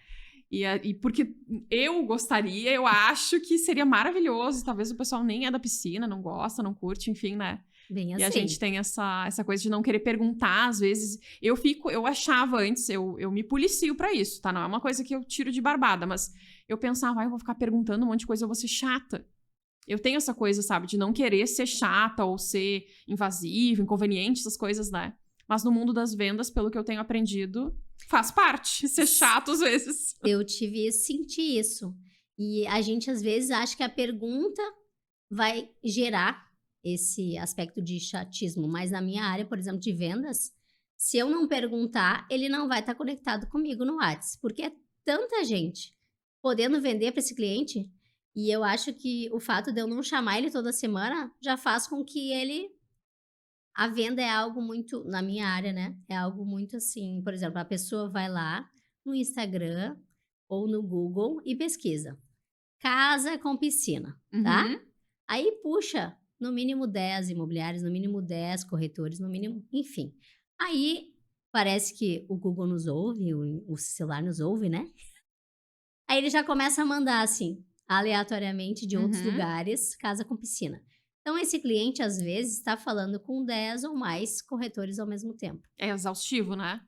E porque eu gostaria, eu acho que seria maravilhoso. Talvez o pessoal nem é da piscina, não gosta, não curte, enfim, né? Bem assim. E a gente tem essa coisa de não querer perguntar, às vezes. Eu achava antes, eu me policio pra isso, tá? Não é uma coisa que eu tiro de barbada, mas eu pensava, eu vou ficar perguntando um monte de coisa, eu vou ser chata. Eu tenho essa coisa, sabe, de não querer ser chata ou ser invasiva, inconveniente, essas coisas, né? Mas no mundo das vendas, pelo que eu tenho aprendido, faz parte ser chato às vezes. Eu senti isso. E a gente, às vezes, acha que a pergunta vai gerar esse aspecto de chatismo. Mas na minha área, por exemplo, de vendas, se eu não perguntar, ele não vai estar conectado comigo no WhatsApp. Porque é tanta gente podendo vender para esse cliente. E eu acho que o fato de eu não chamar ele toda semana já faz com que ele... A venda é algo muito, na minha área, né? É algo muito assim, por exemplo, a pessoa vai lá no Instagram ou no Google e pesquisa casa com piscina, tá? Uhum. Aí puxa no mínimo 10 imobiliários, no mínimo 10 corretores, no mínimo, enfim. Aí parece que o Google nos ouve, o celular nos ouve, né? Aí ele já começa a mandar assim, aleatoriamente de outros Uhum. lugares, casa com piscina. Então, esse cliente, às vezes, está falando com 10 ou mais corretores ao mesmo tempo. É exaustivo, né?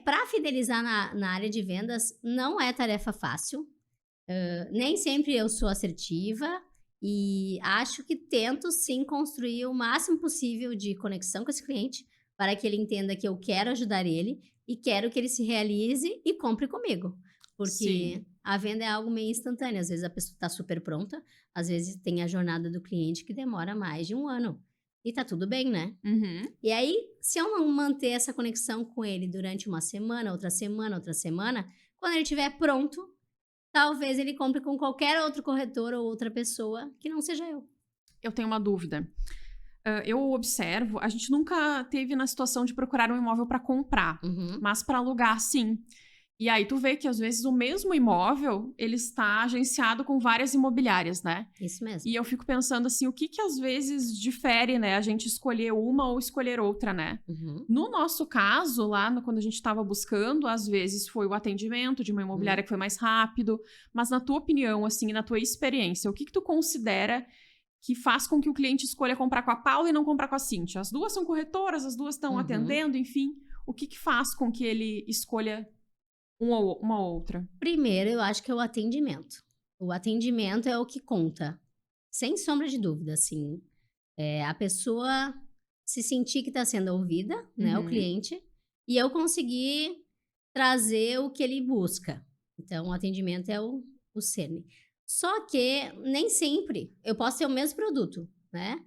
Para fidelizar na área de vendas, não é tarefa fácil. Nem sempre eu sou assertiva e acho que tento, sim, construir o máximo possível de conexão com esse cliente para que ele entenda que eu quero ajudar ele e quero que ele se realize e compre comigo. Porque Sim. a venda é algo meio instantâneo. Às vezes a pessoa está super pronta, às vezes tem a jornada do cliente que demora mais de 1 ano. E tá tudo bem, né? Uhum. E aí, se eu não manter essa conexão com ele durante uma semana, outra semana, quando ele estiver pronto, talvez ele compre com qualquer outro corretor ou outra pessoa que não seja eu. Eu tenho uma dúvida. Eu observo, a gente nunca teve na situação de procurar um imóvel para comprar, Uhum. mas para alugar, sim. E aí tu vê que às vezes o mesmo imóvel, ele está agenciado com várias imobiliárias, né? Isso mesmo. E eu fico pensando assim, o que que às vezes difere, né, a gente escolher uma ou escolher outra, né? Uhum. No nosso caso, lá quando a gente estava buscando, às vezes foi o atendimento de uma imobiliária que foi mais rápido, mas na tua opinião, assim, na tua experiência, o que que tu considera que faz com que o cliente escolha comprar com a Paula e não comprar com a Cíntia? As duas são corretoras, as duas estão Uhum. atendendo, enfim. O que que faz com que ele escolha uma ou outra? Primeiro, eu acho que é o atendimento. O atendimento é o que conta. Sem sombra de dúvida, assim. A pessoa se sentir que está sendo ouvida, né, o Uhum. cliente, e eu conseguir trazer o que ele busca. Então, o atendimento é o cerne. Só que nem sempre eu posso ter o mesmo produto, né?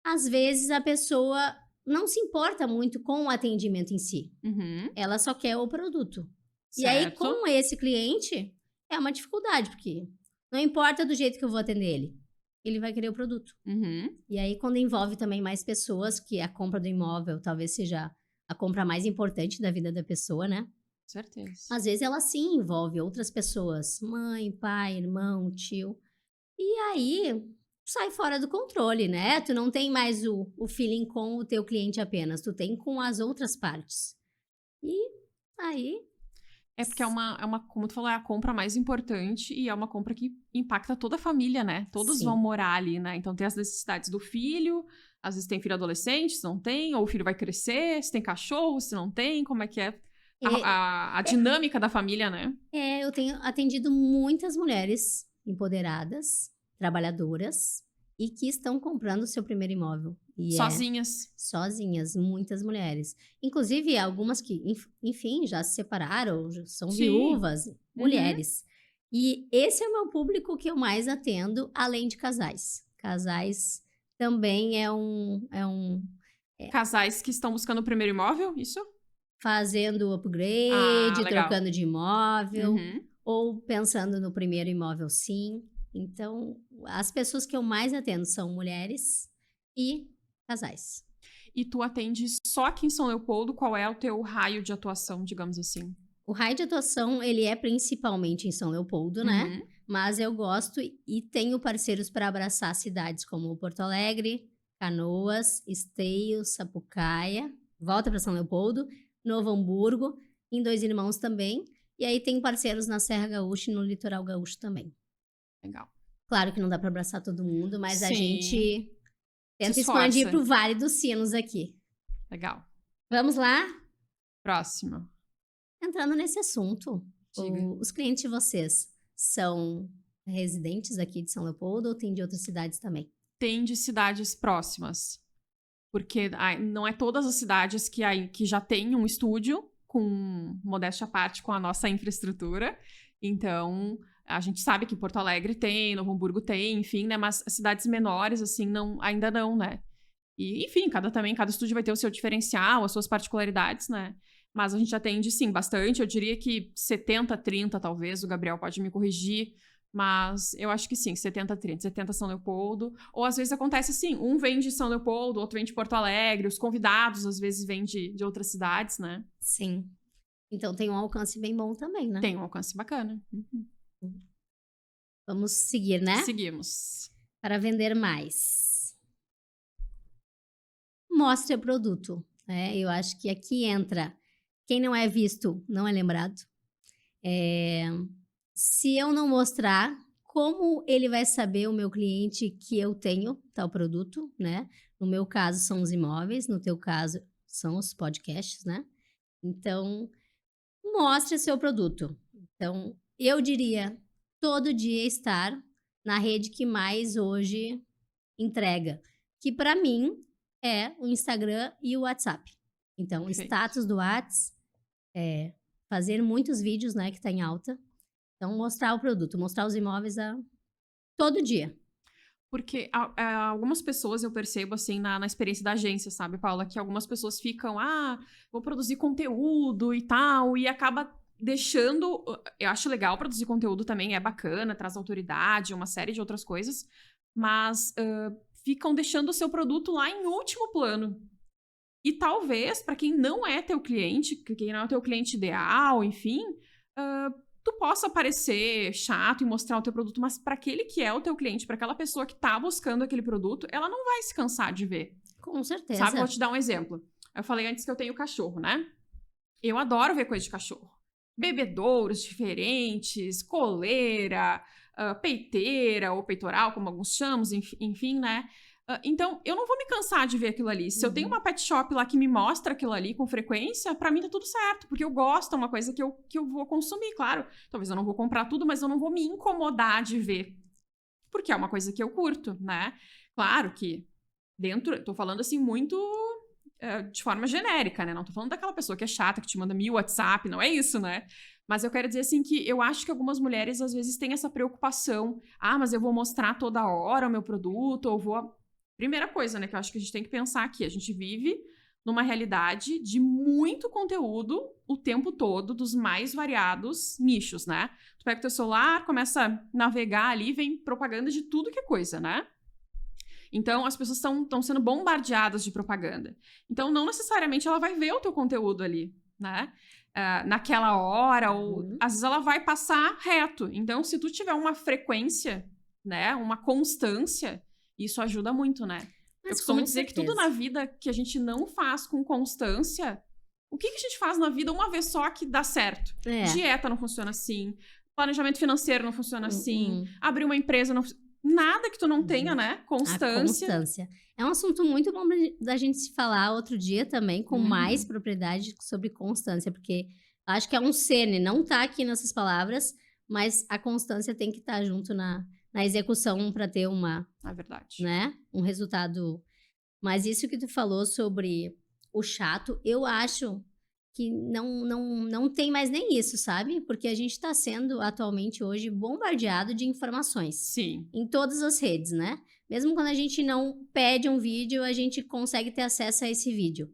Às vezes a pessoa não se importa muito com o atendimento em si. Uhum. Ela só quer o produto. E aí, Certo. com esse cliente, é uma dificuldade, porque não importa do jeito que eu vou atender ele vai querer o produto. Uhum. E aí, quando envolve também mais pessoas, que a compra do imóvel talvez seja a compra mais importante da vida da pessoa, né? Certeza. Às vezes ela sim envolve outras pessoas, mãe, pai, irmão, tio. E aí sai fora do controle, né? Tu não tem mais o feeling com o teu cliente apenas, tu tem com as outras partes. E aí, É porque como tu falou, é a compra mais importante e é uma compra que impacta toda a família, né? Todos vão sim. morar ali, né? Então tem as necessidades do filho, às vezes tem filho adolescente, se não tem, ou o filho vai crescer, se tem cachorro, se não tem, como é que é É, a dinâmica da família, né? eu tenho atendido muitas mulheres empoderadas, trabalhadoras e que estão comprando o seu primeiro imóvel. E Sozinhas. sozinhas, muitas mulheres. Inclusive, algumas que, enfim, já se separaram, já são Sim. viúvas, Uhum. mulheres. E esse é o meu público que eu mais atendo, além de casais. Casais também é um Casais que estão buscando o primeiro imóvel, isso? fazendo Ah, upgrade, legal. trocando de imóvel, Uhum. ou pensando no primeiro imóvel, sim. Então, as pessoas que eu mais atendo são mulheres e casais. E tu atende só aqui em São Leopoldo? Qual é o teu raio de atuação, digamos assim? O raio de atuação, ele é principalmente em São Leopoldo, né? Uhum. Mas eu gosto e tenho parceiros para abraçar cidades como Porto Alegre, Canoas, Esteio, Sapucaia, volta para São Leopoldo, Novo Hamburgo, em Dois Irmãos também. E aí tem parceiros na Serra Gaúcha e no Litoral Gaúcho também. Legal. Claro que não dá para abraçar todo mundo, mas a Sim. gente tenta Se expandir esforça. para o Vale dos Sinos aqui. Legal. Vamos lá? Próximo. Entrando nesse assunto, Diga. os clientes de vocês são residentes aqui de São Leopoldo ou tem de outras cidades também? Tem de cidades próximas. Porque não é todas as cidades que já tem um estúdio, com modéstia à parte, com a nossa infraestrutura. Então, a gente sabe que Porto Alegre tem, Novo Hamburgo tem, enfim, né? Mas as cidades menores, assim, ainda não, né? E, enfim, cada estúdio vai ter o seu diferencial, as suas particularidades, né? Mas a gente atende, sim, bastante. Eu diria que 70-30, talvez. O Gabriel pode me corrigir. Mas eu acho que sim, 70-30. 70 São Leopoldo. Ou às vezes acontece assim, um vem de São Leopoldo, outro vem de Porto Alegre. Os convidados às vezes vêm de outras cidades, né? Sim. Então tem um alcance bem bom também, né? Tem um alcance bacana. Vamos seguir, né? Seguimos. Para vender mais. Mostre o produto. Né? Eu acho que aqui entra quem não é visto, não é lembrado. Se eu não mostrar, como ele vai saber, o meu cliente, que eu tenho tal produto, né? No meu caso, são os imóveis. No teu caso, são os podcasts, né? Então, mostre seu produto. Então, eu diria, todo dia estar na rede que mais hoje entrega. Que, para mim, é o Instagram e o WhatsApp. Então, Perfeito. Status do WhatsApp, fazer muitos vídeos, né? Que tá em alta. Então, mostrar o produto, mostrar os imóveis todo dia. Porque algumas pessoas, eu percebo, assim, na experiência da agência, sabe, Paula? Que algumas pessoas ficam, vou produzir conteúdo e tal, e acaba deixando... Eu acho legal produzir conteúdo também, é bacana, traz autoridade, uma série de outras coisas, mas ficam deixando o seu produto lá em último plano. E talvez, para quem não é teu cliente, quem não é teu cliente ideal, enfim... tu possa parecer chato e mostrar o teu produto, mas para aquele que é o teu cliente, para aquela pessoa que tá buscando aquele produto, ela não vai se cansar de ver. Com certeza. Sabe? Vou te dar um exemplo. Eu falei antes que eu tenho cachorro, né? Eu adoro ver coisa de cachorro. Bebedouros diferentes, coleira, peiteira ou peitoral, como alguns chamam, enfim, né? Então, eu não vou me cansar de ver aquilo ali. Se eu tenho uma pet shop lá que me mostra aquilo ali com frequência, pra mim tá tudo certo, porque eu gosto, é uma coisa que eu vou consumir, claro. Talvez eu não vou comprar tudo, mas eu não vou me incomodar de ver. Porque é uma coisa que eu curto, né? Claro que tô falando assim muito de forma genérica, né? Não tô falando daquela pessoa que é chata, que te manda 1000 WhatsApp, não é isso, né? Mas eu quero dizer assim que eu acho que algumas mulheres às vezes têm essa preocupação. Mas eu vou mostrar toda hora o meu produto, ou vou... Primeira coisa, né, que eu acho que a gente tem que pensar aqui, a gente vive numa realidade de muito conteúdo o tempo todo, dos mais variados nichos, né? Tu pega o teu celular, começa a navegar ali, vem propaganda de tudo que é coisa, né? Então, as pessoas estão sendo bombardeadas de propaganda. Então, não necessariamente ela vai ver o teu conteúdo ali, né? Naquela hora, ou às vezes ela vai passar reto. Então, se tu tiver uma frequência, né, uma constância... Isso ajuda muito, né? Mas eu costumo dizer que tudo na vida que a gente não faz com constância, o que a gente faz na vida uma vez só que dá certo? Dieta não funciona assim, planejamento financeiro não funciona assim, abrir uma empresa não... Nada que tu não tenha, né? Constância. A constância. É um assunto muito bom da gente se falar outro dia também, com mais propriedade sobre constância, porque acho que é um cerne, não tá aqui nessas palavras, mas a constância tem que estar junto na execução para ter É verdade. Né? Um resultado. Mas isso que tu falou sobre o chato, eu acho que não tem mais nem isso, sabe? Porque a gente está sendo atualmente hoje bombardeado de informações. Sim. Em todas as redes, né? Mesmo quando a gente não pede um vídeo, a gente consegue ter acesso a esse vídeo.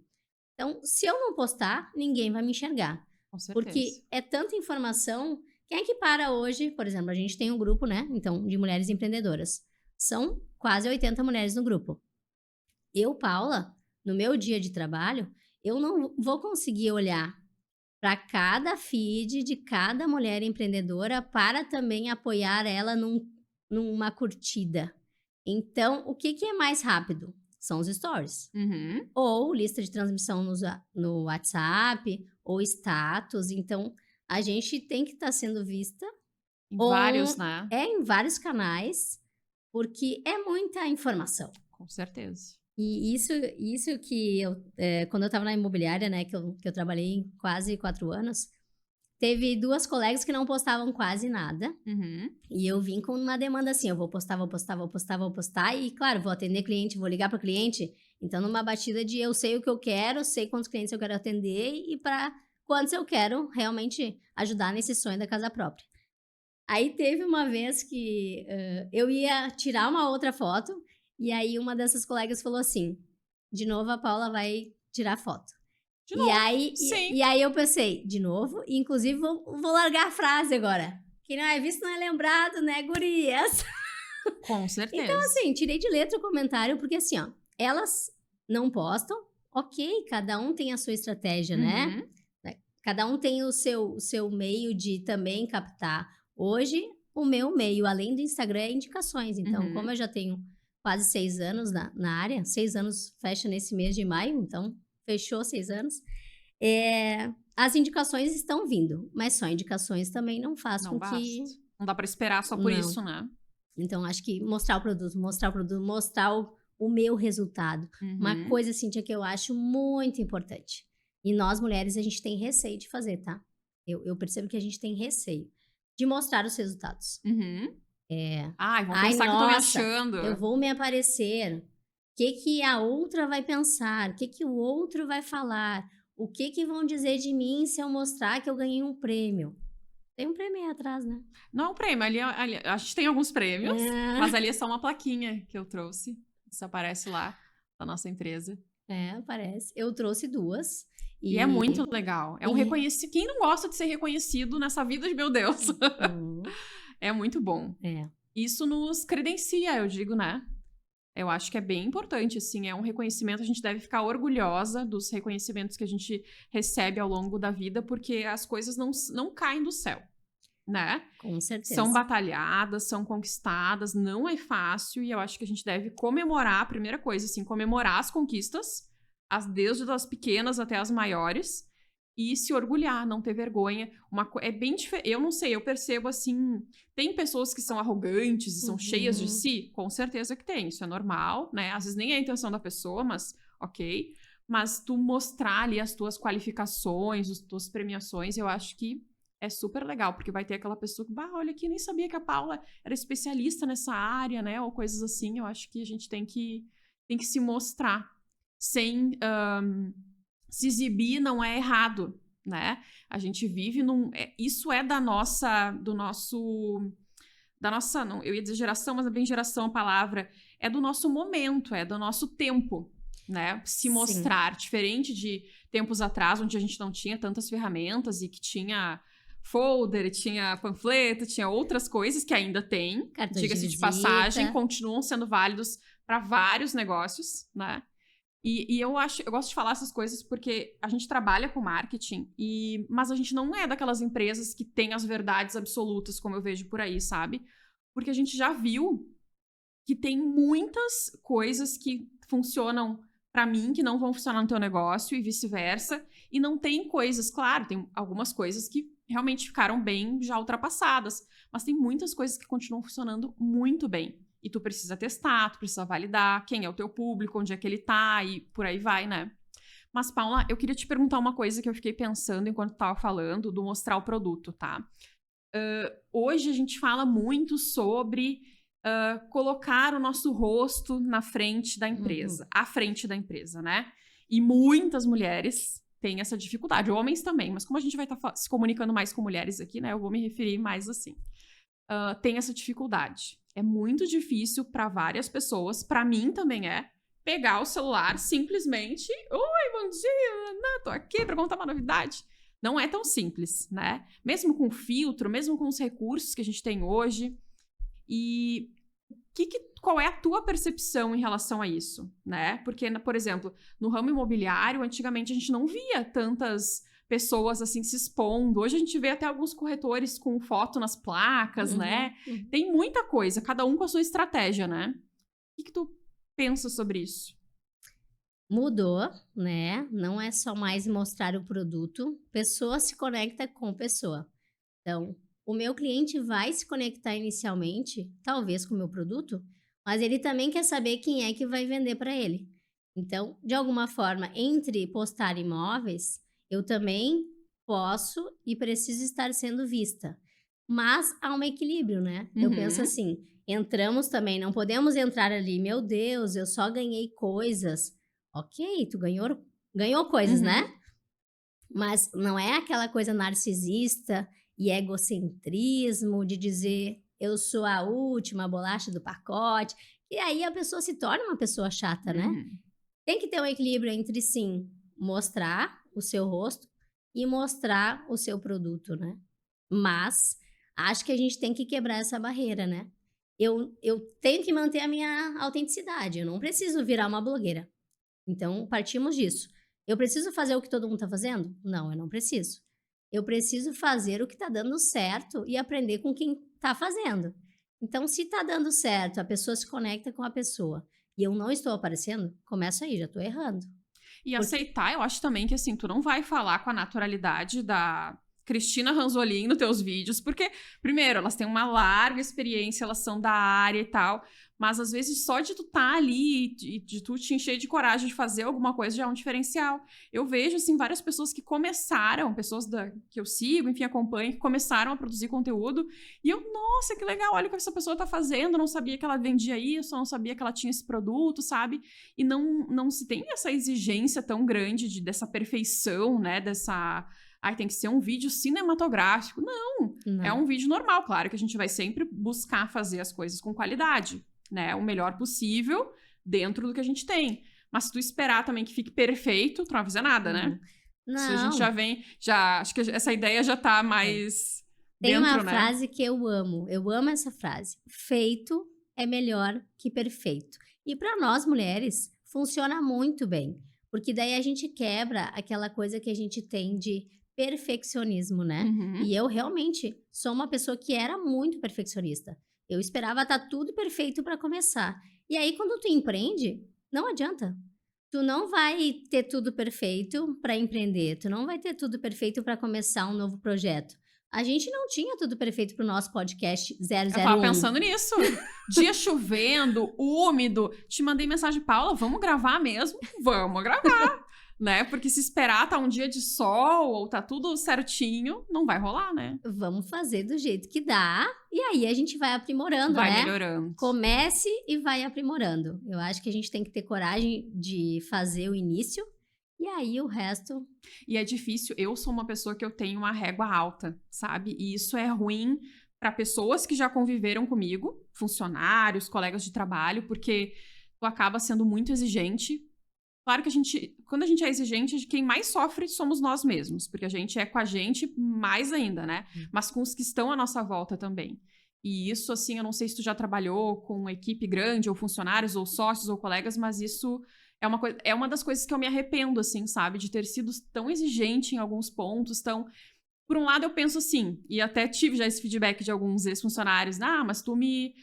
Então, se eu não postar, ninguém vai me enxergar. Com certeza. Porque é tanta informação. Quem é que para hoje? Por exemplo, a gente tem um grupo, né? Então, de mulheres empreendedoras. São quase 80 mulheres no grupo. Eu, Paula, no meu dia de trabalho, eu não vou conseguir olhar para cada feed de cada mulher empreendedora para também apoiar ela numa curtida. Então, o que é mais rápido? São os stories. Ou lista de transmissão no WhatsApp, ou status. Então, a gente tem que estar sendo vista. Em vários, né? Em vários canais, porque é muita informação. Com certeza. E isso que eu... quando eu estava na imobiliária, né, que eu trabalhei quase 4 anos, Teve 2 colegas que não postavam quase nada, Uhum. e eu vim com uma demanda assim: eu vou postar, vou postar, vou postar, vou postar, e claro, vou atender cliente, vou ligar para cliente. Então, numa batida de eu sei o que eu quero, sei quantos clientes eu quero atender e para quantos eu quero realmente ajudar nesse sonho da casa própria. Aí teve uma vez que eu ia tirar uma outra foto, e aí uma dessas colegas falou assim: de novo a Paula vai tirar foto. De E novo. aí, Sim. e aí eu pensei, de novo, e inclusive vou largar a frase agora. Quem não é visto não é lembrado, né, gurias? Com Então, certeza. assim, tirei de letra o comentário, porque assim, ó, elas não postam, ok, cada um tem a sua estratégia, né? Uhum. Cada um tem o seu meio de também captar. Hoje, o meu meio, além do Instagram, é indicações. Então, como Uhum. eu já tenho quase 6 anos na área, 6 anos fecha nesse mês de maio, então fechou 6 anos. As indicações estão vindo, mas só indicações também não faz Não com basta. que. Não dá pra esperar só por Não. isso, né? Então, acho que mostrar o meu resultado. Uma Uhum. coisa, Cíntia, que eu acho muito importante. E nós, mulheres, a gente tem receio de fazer, tá? Eu percebo que a gente tem receio de mostrar os resultados. Uhum. É. Ai, vão Ai, pensar que eu tô me nossa, achando. eu vou me aparecer. O que a outra vai pensar? O que o outro vai falar? O que vão dizer de mim se eu mostrar que eu ganhei um prêmio? Tem um prêmio aí atrás, né? Não é um prêmio, a gente tem alguns prêmios, mas É. ali é só uma plaquinha que eu trouxe. Isso aparece lá da nossa empresa. É, parece. Eu trouxe 2 E é e muito legal. É um e reconhecimento. Quem não gosta de ser reconhecido nessa vida de meu Deus? uhum, É muito bom. é, Isso nos credencia, eu digo, né? Eu acho que é bem importante, assim, é um reconhecimento, a gente deve ficar orgulhosa dos reconhecimentos que a gente recebe ao longo da vida, porque as coisas não caem do céu, né? com São certeza. batalhadas, são conquistadas, não é fácil, e eu acho que a gente deve comemorar, a primeira coisa, assim, comemorar as conquistas, desde as pequenas até as maiores, e se orgulhar, não ter vergonha. É bem diferente. Eu não sei, eu percebo assim. Tem pessoas que são arrogantes e são cheias de Uhum. si? Com certeza que tem, isso é normal, né? Às vezes nem é a intenção da pessoa, mas ok. Mas tu mostrar ali as tuas qualificações, as tuas premiações, eu acho que é super legal, porque vai ter aquela pessoa que, bah, olha aqui, nem sabia que a Paula era especialista nessa área, né? Ou coisas assim. Eu acho que a gente tem que se mostrar sem se exibir não é errado, né? A gente vive isso é da nossa, não, eu ia dizer geração, mas é bem geração a palavra, é do nosso momento, é do nosso tempo, né? Se Sim. mostrar diferente de tempos atrás, onde a gente não tinha tantas ferramentas e que tinha folder, tinha panfleto, tinha outras coisas que ainda tem, Cartões de diga-se de passagem, visita. continuam sendo válidos para vários negócios, né? E eu gosto de falar essas coisas porque a gente trabalha com marketing, mas a gente não é daquelas empresas que tem as verdades absolutas, como eu vejo por aí, sabe? Porque a gente já viu que tem muitas coisas que funcionam para mim que não vão funcionar no teu negócio e vice-versa. E não tem coisas, claro, tem algumas coisas que realmente ficaram bem já ultrapassadas, mas tem muitas coisas que continuam funcionando muito bem. E tu precisa testar, tu precisa validar quem é o teu público, onde é que ele tá e por aí vai, né? Mas, Paula, eu queria te perguntar uma coisa que eu fiquei pensando enquanto tava falando do mostrar o produto, tá? Hoje a gente fala muito sobre colocar o nosso rosto na frente da Uhum. empresa, à frente da empresa, né? E muitas mulheres têm essa dificuldade, homens também, mas como a gente vai estar se comunicando mais com mulheres aqui, né? Eu vou me referir mais assim. Tem essa dificuldade. É muito difícil para várias pessoas, para mim também pegar o celular simplesmente, oi, bom dia, né? Tô aqui para contar uma novidade. Não é tão simples, né? Mesmo com filtro, mesmo com os recursos que a gente tem hoje. E qual é a tua percepção em relação a isso, né? Porque, por exemplo, no ramo imobiliário, antigamente a gente não via tantas pessoas assim se expondo. Hoje a gente vê até alguns corretores com foto nas placas, né? Uhum. Uhum. Tem muita coisa, cada um com a sua estratégia, né? O que tu pensa sobre isso? Mudou, né? Não é só mais mostrar o produto, pessoa se conecta com pessoa. Então, o meu cliente vai se conectar inicialmente, talvez com o meu produto, mas ele também quer saber quem é que vai vender para ele. Então, de alguma forma, entre postar imóveis, eu também posso e preciso estar sendo vista. Mas há um equilíbrio, né? Eu penso Uhum, assim, entramos também, não podemos entrar ali, meu Deus, eu só ganhei coisas. Ok, tu ganhou coisas, né? uhum. Mas não é aquela coisa narcisista e egocentrismo de dizer eu sou a última bolacha do pacote. E aí a pessoa se torna uma pessoa chata, né? Uhum. Tem que ter um equilíbrio entre sim, mostrar o seu rosto e mostrar o seu produto, né? Mas acho que a gente tem que quebrar essa barreira, né? Eu tenho que manter a minha autenticidade, eu não preciso virar uma blogueira. Então, partimos disso. Eu preciso fazer o que todo mundo está fazendo? Não, eu não preciso. Eu preciso fazer o que está dando certo e aprender com quem está fazendo. Então, se está dando certo, a pessoa se conecta com a pessoa e eu não estou aparecendo, começa aí, já estou errando. E Porque aceitar, eu acho também que assim, tu não vai falar com a naturalidade da Cristina Ranzolin nos teus vídeos, porque, primeiro, elas têm uma larga experiência, elas são da área e tal, mas às vezes só de tu estar ali e de tu te encher de coragem de fazer alguma coisa já é um diferencial. Eu vejo, assim, várias pessoas que começaram, que eu sigo, enfim, acompanho, que começaram a produzir conteúdo, e eu, nossa, que legal, olha o que essa pessoa tá fazendo, eu não sabia que ela vendia isso, eu não sabia que ela tinha esse produto, sabe? E não se tem essa exigência tão grande dessa perfeição, né? Dessa. Ai, tem que ser um vídeo cinematográfico. Não, é não, um vídeo normal. Claro que a gente vai sempre buscar fazer as coisas com qualidade, né? O melhor possível dentro do que a gente tem. Mas se tu esperar também que fique perfeito, tu não avisa nada, né? não, Isso a gente já não. vem, já acho que essa ideia já tá É. mais Tem uma dentro, né? frase que eu amo essa frase. Feito é melhor que perfeito. E para nós mulheres, funciona muito bem, porque daí a gente quebra aquela coisa que a gente tem de perfeccionismo, né? Uhum. E eu realmente sou uma pessoa que era muito perfeccionista. Eu esperava estar tudo perfeito para começar. E aí, quando tu empreende, não adianta. Tu não vai ter tudo perfeito para empreender, tu não vai ter tudo perfeito para começar um novo projeto. A gente não tinha tudo perfeito para o nosso podcast Eu tava 001. pensando nisso. Dia chovendo, úmido. Te mandei mensagem, Paula, vamos gravar mesmo? Vamos gravar, né? Porque se esperar tá um dia de sol ou tá tudo certinho, não vai rolar, né? Vamos fazer do jeito que dá, e aí a gente vai aprimorando, Vai né? melhorando. Comece e vai aprimorando. Eu acho que a gente tem que ter coragem de fazer o início, e aí o resto E é difícil. Eu sou uma pessoa que eu tenho uma régua alta, sabe? E isso é ruim para pessoas que já conviveram comigo, funcionários, colegas de trabalho, porque tu acaba sendo muito exigente. Claro que quando a gente é exigente, quem mais sofre somos nós mesmos, porque a gente é com a gente mais ainda, né? Mas com os que estão à nossa volta também. E isso, assim, eu não sei se tu já trabalhou com uma equipe grande, ou funcionários, ou sócios, ou colegas, mas isso é uma das coisas que eu me arrependo, assim, sabe? De ter sido tão exigente em alguns pontos, tão. Por um lado, eu penso assim, e até tive já esse feedback de alguns ex-funcionários, mas tu me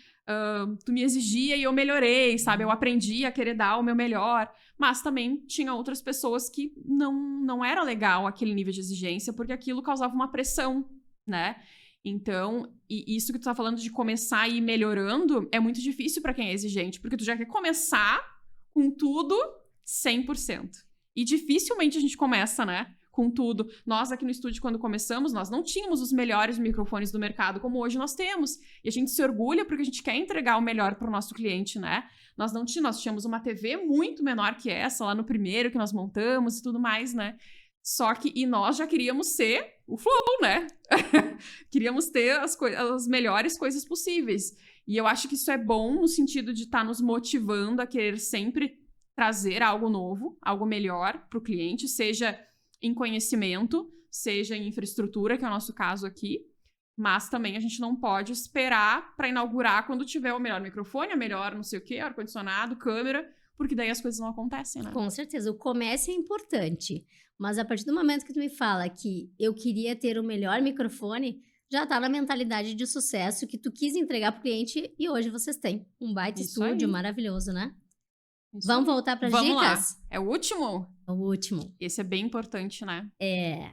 exigia e eu melhorei, sabe? Eu aprendi a querer dar o meu melhor. Mas também tinha outras pessoas que não era legal aquele nível de exigência, porque aquilo causava uma pressão, né? Então, e isso que tu tá falando de começar a ir melhorando é muito difícil pra quem é exigente, porque tu já quer começar com tudo 100%. E dificilmente a gente começa, né? Com tudo. Nós aqui no estúdio, quando começamos, nós não tínhamos os melhores microfones do mercado como hoje nós temos. E a gente se orgulha porque a gente quer entregar o melhor para o nosso cliente, né? Nós tínhamos uma TV muito menor que essa lá no primeiro que nós montamos e tudo mais, né? E nós já queríamos ser o Flow, né? Queríamos ter as melhores coisas possíveis. E eu acho que isso é bom no sentido de estar nos motivando a querer sempre trazer algo novo, algo melhor para o cliente, seja em conhecimento, seja em infraestrutura, que é o nosso caso aqui, mas também a gente não pode esperar para inaugurar quando tiver o melhor microfone, a melhor não sei o quê, ar-condicionado, câmera, porque daí as coisas não acontecem, né? com certeza, o comércio é importante, mas a partir do momento que tu me fala que eu queria ter o melhor microfone, já tá na mentalidade de sucesso que tu quis entregar pro cliente e hoje vocês têm um baita Isso estúdio aí, maravilhoso, né? isso Vamos aí. voltar para as Vamos lá. dicas? É o último? O último. Esse é bem importante, né? É,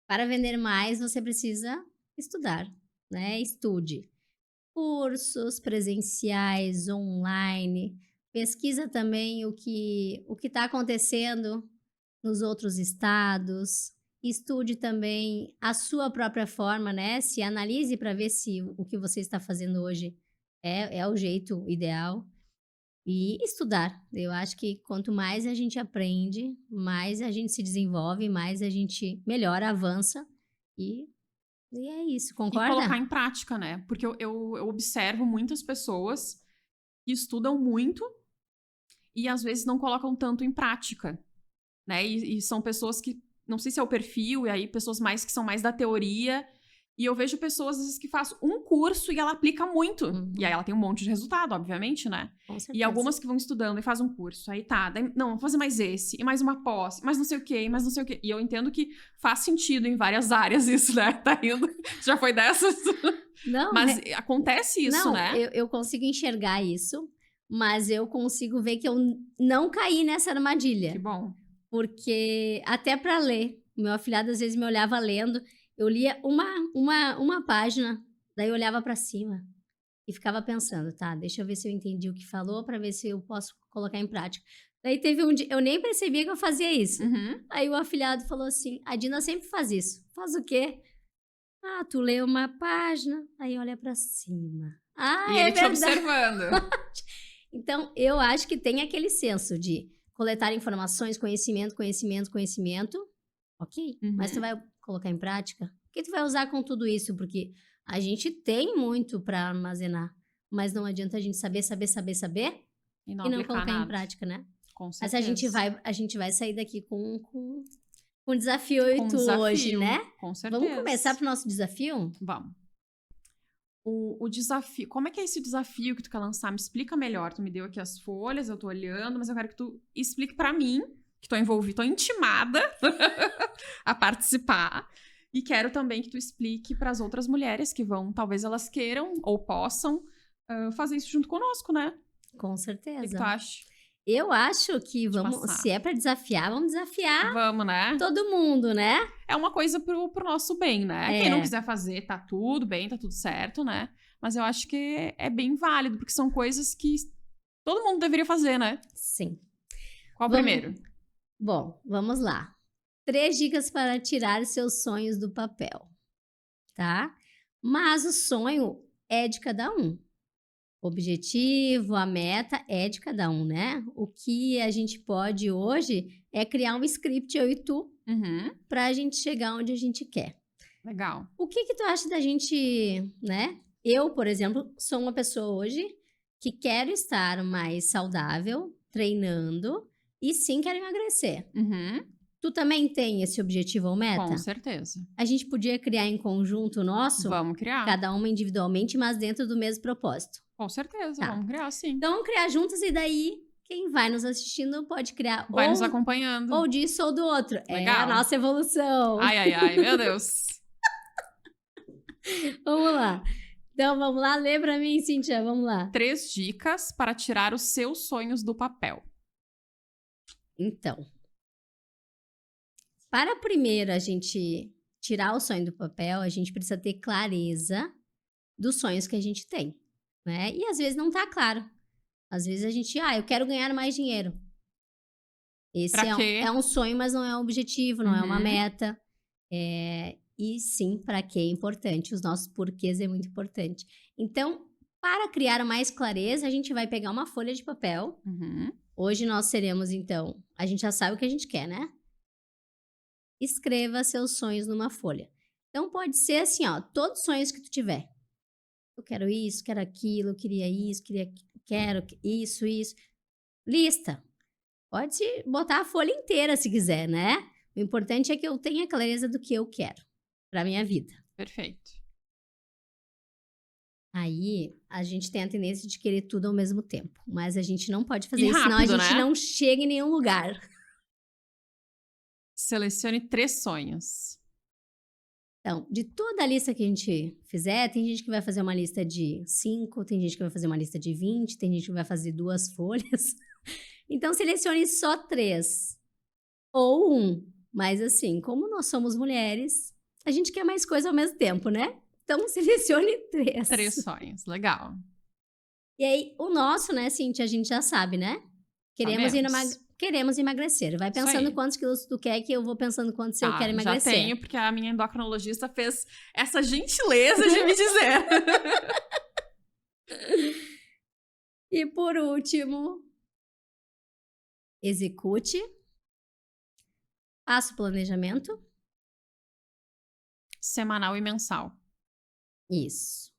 para vender mais você precisa estudar, né? Estude. Cursos presenciais, online, pesquisa também o que está acontecendo nos outros estados. Estude também a sua própria forma, né? Se analise para ver se o que você está fazendo hoje é o jeito ideal. E estudar. Eu acho que quanto mais a gente aprende, mais a gente se desenvolve, mais a gente melhora, avança. E, e é isso, E colocar concorda? em prática, né? Porque eu observo muitas pessoas que estudam muito e às vezes não colocam tanto em prática, né? E são pessoas que, não sei se é o perfil, e aí pessoas mais que são mais da teoria. E eu vejo pessoas, às vezes, que faz um curso e ela aplica muito. E aí ela tem um monte de resultado, obviamente, né? Com E certeza. algumas que vão estudando e fazem um curso. Aí tá, daí, não, vou fazer mais esse, e mais uma pós, mais não sei o quê, mais não sei o quê. E eu entendo que faz sentido em várias áreas isso, né? Tá indo. Já foi dessas. Não, Mas acontece isso, não, né? eu consigo enxergar isso, mas eu consigo ver que eu não caí nessa Que armadilha. bom. Porque até para ler, meu afilhado às vezes me olhava lendo, eu lia uma página, daí eu olhava para cima e ficava pensando, tá, deixa eu ver se eu entendi o que falou para ver se eu posso colocar em prática. Daí teve um dia, eu nem percebia que eu fazia isso. Uhum. Aí o afilhado falou assim, a Dina sempre faz isso. Faz o quê? Ah, tu lê uma página, aí olha para cima. Ah, E é ele te verdade. observando. Então, eu acho que tem aquele senso de coletar informações, conhecimento, ok? Mas tu Uhum. vai colocar em prática? O que tu vai usar com tudo isso? Porque a gente tem muito para armazenar, mas não adianta a gente saber E não e não aplicar colocar em nada. prática, né? Com Mas certeza. a gente vai sair daqui com um desafio Com e tu hoje, desafio. né? Com certeza. Vamos começar pro nosso desafio? Vamos. O desafio. Como é que é esse desafio que tu quer lançar? Me explica melhor. Tu me deu aqui as folhas, eu tô olhando, mas eu quero que tu explique pra mim, que tô envolvida, tô intimada a participar. E quero também que tu explique pras outras mulheres que vão, talvez elas queiram ou possam fazer isso junto conosco, né? Com O que tu certeza. acha? Eu acho que vamos, passar. se é para desafiar, vamos desafiar Vamos, né? todo mundo, né? É uma coisa pro nosso bem, né? É. Quem não quiser fazer, tá tudo bem, tá tudo certo, né? Mas eu acho que é bem válido, porque são coisas que todo mundo deveria fazer, né? Sim. Qual Vamos- primeiro? Bom, vamos lá. 3 dicas para tirar seus sonhos do papel, tá? Mas o sonho é de cada um. O objetivo, a meta é de cada um, né? O que a gente pode hoje é criar um script, eu e tu, Uhum, para a gente chegar onde a gente quer. legal. O que tu acha da gente, né? Eu, por exemplo, sou uma pessoa hoje que quero estar mais saudável, treinando e sim quero emagrecer. Uhum, Tu também tem esse objetivo ou meta? com certeza. A gente podia criar em conjunto o nosso, Vamos criar. cada uma individualmente, mas dentro do mesmo propósito. Com certeza, Tá. vamos criar sim. Então, vamos criar juntas e daí quem vai nos assistindo pode criar Vai nos acompanhando. ou disso ou do outro. É Legal. a nossa evolução. Ai, ai, ai, meu Deus. Vamos lá. Então, vamos lá. Lê pra mim, Cíntia. Vamos lá. 3 dicas para tirar os seus sonhos do papel. Então, para primeiro a gente tirar o sonho do papel, a gente precisa ter clareza dos sonhos que a gente tem, né? E às vezes não tá claro. Às vezes a gente, eu quero ganhar mais dinheiro. Esse Pra quê? é um sonho, mas não é um objetivo, não é uma Uhum. meta. E sim, para quê é importante. Os nossos porquês é muito importante. Então, para criar mais clareza, a gente vai pegar uma folha de papel. Uhum. Hoje nós seremos, então, a gente já sabe o que a gente quer, né? Escreva seus sonhos numa folha. Então, pode ser assim, ó, todos os sonhos que tu tiver. Eu quero isso, quero aquilo, eu queria isso, quero isso. Lista. Pode botar a folha inteira se quiser, né? O importante é que eu tenha clareza do que eu quero para minha vida. Perfeito. Aí, a gente tem a tendência de querer tudo ao mesmo tempo. Mas a gente não pode fazer E isso, senão a rápido, gente né? não chega em nenhum lugar. Selecione 3 sonhos. Então, de toda a lista que a gente fizer, tem gente que vai fazer uma lista de 5, tem gente que vai fazer uma lista de 20, tem gente que vai fazer 2 folhas. Então, selecione só 3. Ou 1. Mas assim, como nós somos mulheres, a gente quer mais coisa ao mesmo tempo, né? Então, selecione 3. 3 sonhos, legal. E aí, o nosso, né, Cíntia, a gente já sabe, né? Queremos queremos emagrecer. Vai Isso pensando aí. quantos quilos tu quer, que eu vou pensando quantos eu quero Já emagrecer. tenho, porque a minha endocrinologista fez essa gentileza de me dizer. E por último, execute. Faça o planejamento. Semanal e mensal. Isso.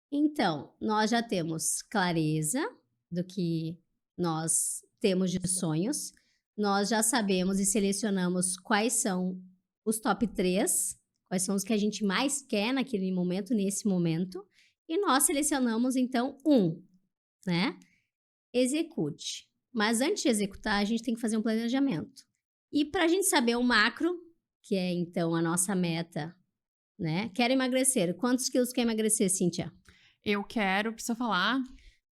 Então, nós já temos clareza do que nós temos de sonhos. Nós já sabemos e selecionamos quais são os top 3, quais são os que a gente mais quer naquele momento, nesse momento. E nós selecionamos, então, né? Execute. Mas antes de executar, a gente tem que fazer um planejamento. E para a gente saber o macro, que é, então, a nossa meta, né? Quero emagrecer. Quantos quilos quer emagrecer, Cíntia? Eu quero, precisa falar.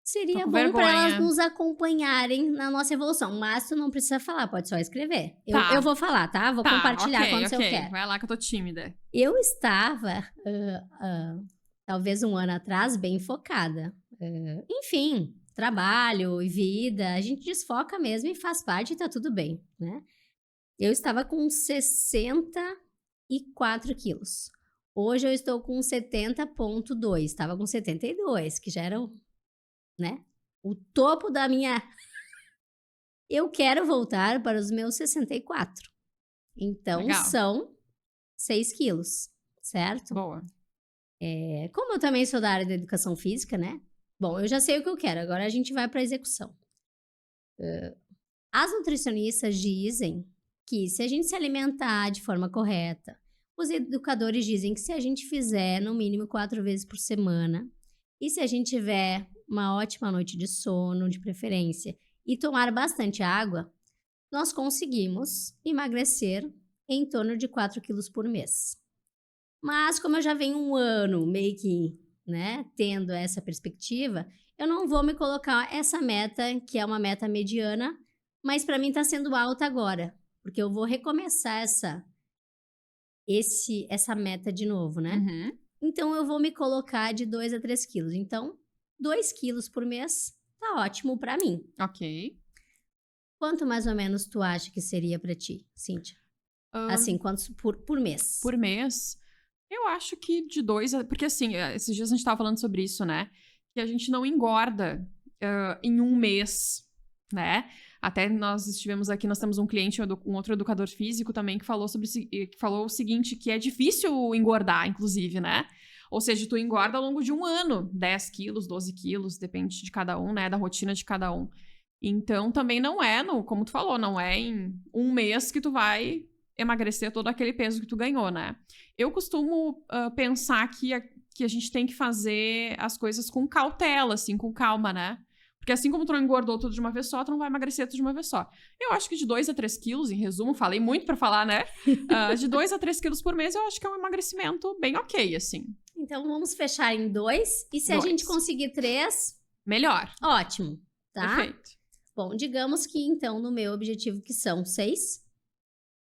Seria com bom para elas vergonha. nos acompanharem na nossa evolução, mas tu não precisa falar, pode só escrever. Tá. Eu vou falar, tá? Vou compartilhar ok, quantos eu ok. quero. Vai lá que eu tô tímida. Eu estava, talvez um ano atrás, bem focada. Enfim, trabalho e vida, a gente desfoca mesmo e faz parte e tá tudo bem, né? Eu estava com 64 quilos. Hoje eu estou com 70,2. Estava com 72, que já era, né, o topo da minha... Eu quero voltar para os meus 64. Então, Legal. são 6 quilos, certo? Boa. Como eu também sou da área da educação física, né? Bom, eu já sei o que eu quero, agora a gente vai para a execução. As nutricionistas dizem que se a gente se alimentar de forma correta, os educadores dizem que se a gente fizer no mínimo 4 vezes por semana, e se a gente tiver uma ótima noite de sono, de preferência, e tomar bastante água, nós conseguimos emagrecer em torno de 4 quilos por mês. Mas como eu já venho um ano meio que, né, tendo essa perspectiva, eu não vou me colocar essa meta, que é uma meta mediana, mas para mim está sendo alta agora, porque eu vou recomeçar essa meta de novo, né? Uhum. Então eu vou me colocar de 2 a 3 quilos. Então, 2 quilos por mês tá ótimo para mim. Ok. Quanto mais ou menos tu acha que seria para ti, Cíntia? Assim, quantos por mês? Por mês, eu acho que de 2 a... Porque assim, esses dias a gente tava falando sobre isso, né? Que a gente não engorda em um mês, né? Até nós estivemos aqui, nós temos um cliente, um outro educador físico também, que falou que falou o seguinte, que é difícil engordar, inclusive, né? Ou seja, tu engorda ao longo de um ano, 10 quilos, 12 quilos, depende de cada um, né? Da rotina de cada um. Então, também não é, como tu falou, não é em um mês que tu vai emagrecer todo aquele peso que tu ganhou, né? Eu costumo pensar que a gente tem que fazer as coisas com cautela, assim, com calma, né? Porque assim como tu não engordou tudo de uma vez só, tu não vai emagrecer tudo de uma vez só. Eu acho que de 2 a 3 quilos, em resumo, falei muito pra falar, né? De 2 a 3 quilos por mês, eu acho que é um emagrecimento bem ok, assim. Então, vamos fechar em 2. E se a gente conseguir 3, melhor. Ótimo, tá? Perfeito. Bom, digamos que, então, no meu objetivo, que são 6,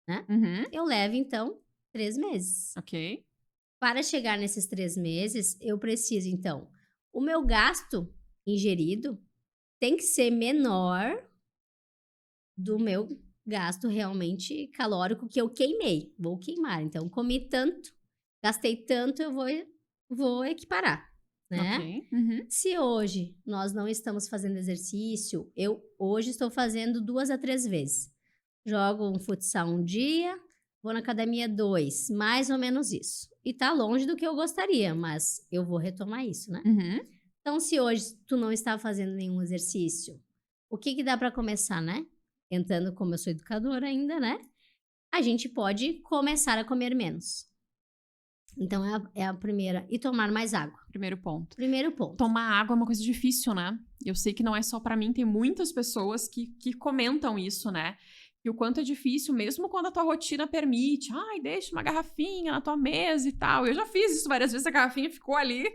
né? Uhum. Eu levo, então, 3 meses. Ok. Para chegar nesses 3 meses, eu preciso, então, o meu gasto ingerido tem que ser menor do meu gasto realmente calórico que eu queimei. Vou queimar. Então, comi tanto, gastei tanto, eu vou equiparar, né? Ok. Uhum. Se hoje nós não estamos fazendo exercício, eu hoje estou fazendo 2 a 3 vezes. Jogo um futsal um dia, vou na academia 2, mais ou menos isso. E tá longe do que eu gostaria, mas eu vou retomar isso, né? Uhum. Então, se hoje tu não está fazendo nenhum exercício, o que dá para começar, né? Entrando como eu sou educadora ainda, né? A gente pode começar a comer menos. Então, é a primeira. E tomar mais água. Primeiro ponto. Primeiro ponto. Tomar água é uma coisa difícil, né? Eu sei que não é só pra mim, tem muitas pessoas que comentam isso, né? E o quanto é difícil, mesmo quando a tua rotina permite. Ai, deixa uma garrafinha na tua mesa e tal. Eu já fiz isso várias vezes, a garrafinha ficou ali.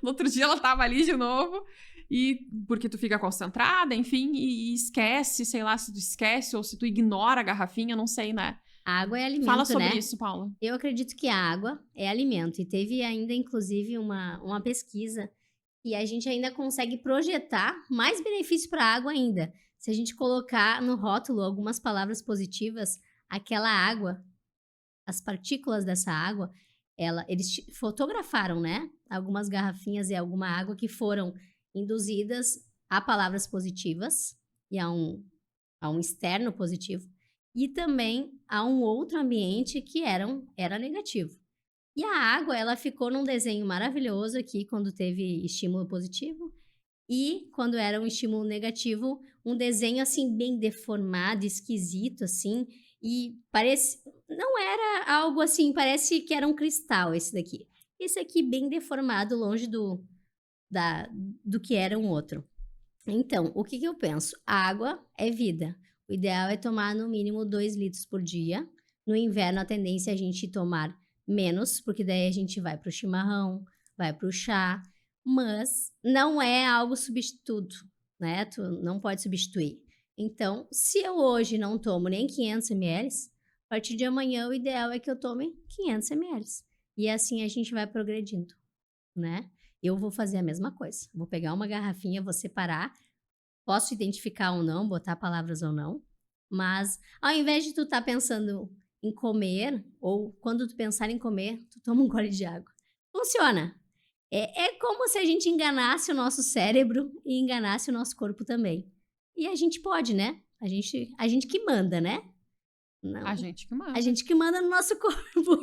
No outro dia ela tava ali de novo. E porque tu fica concentrada, enfim, e esquece, sei lá, se tu esquece ou se tu ignora a garrafinha, não sei, né? A água é alimento, Fala sobre né? isso, Paula. Eu acredito que a água é alimento. E teve ainda, inclusive, uma pesquisa e a gente ainda consegue projetar mais benefício para a água ainda. Se a gente colocar no rótulo algumas palavras positivas, aquela água, as partículas dessa água, eles fotografaram, né? Algumas garrafinhas e alguma água que foram induzidas a palavras positivas e a um externo positivo, e também a um outro ambiente que era negativo. E a água, ela ficou num desenho maravilhoso aqui quando teve estímulo positivo, e quando era um estímulo negativo, um desenho assim bem deformado, esquisito assim, e não era algo assim, parece que era um cristal esse daqui. Esse aqui bem deformado, longe do que era um outro. Então, o que eu penso? A água é vida. O ideal é tomar no mínimo 2 litros por dia. No inverno, a tendência é a gente tomar menos, porque daí a gente vai para o chimarrão, vai para o chá, mas não é algo substituto, né? Tu não pode substituir. Então, se eu hoje não tomo nem 500 ml, a partir de amanhã o ideal é que eu tome 500 ml. E assim a gente vai progredindo, né? Eu vou fazer a mesma coisa. Vou pegar uma garrafinha, vou separar. Posso identificar ou não, botar palavras ou não. Mas ao invés de tu estar pensando em comer, ou quando tu pensar em comer, tu toma um gole de água. Funciona. É como se a gente enganasse o nosso cérebro e enganasse o nosso corpo também. E a gente pode, né? A gente que manda, né? Não. A gente que manda. A gente que manda no nosso corpo.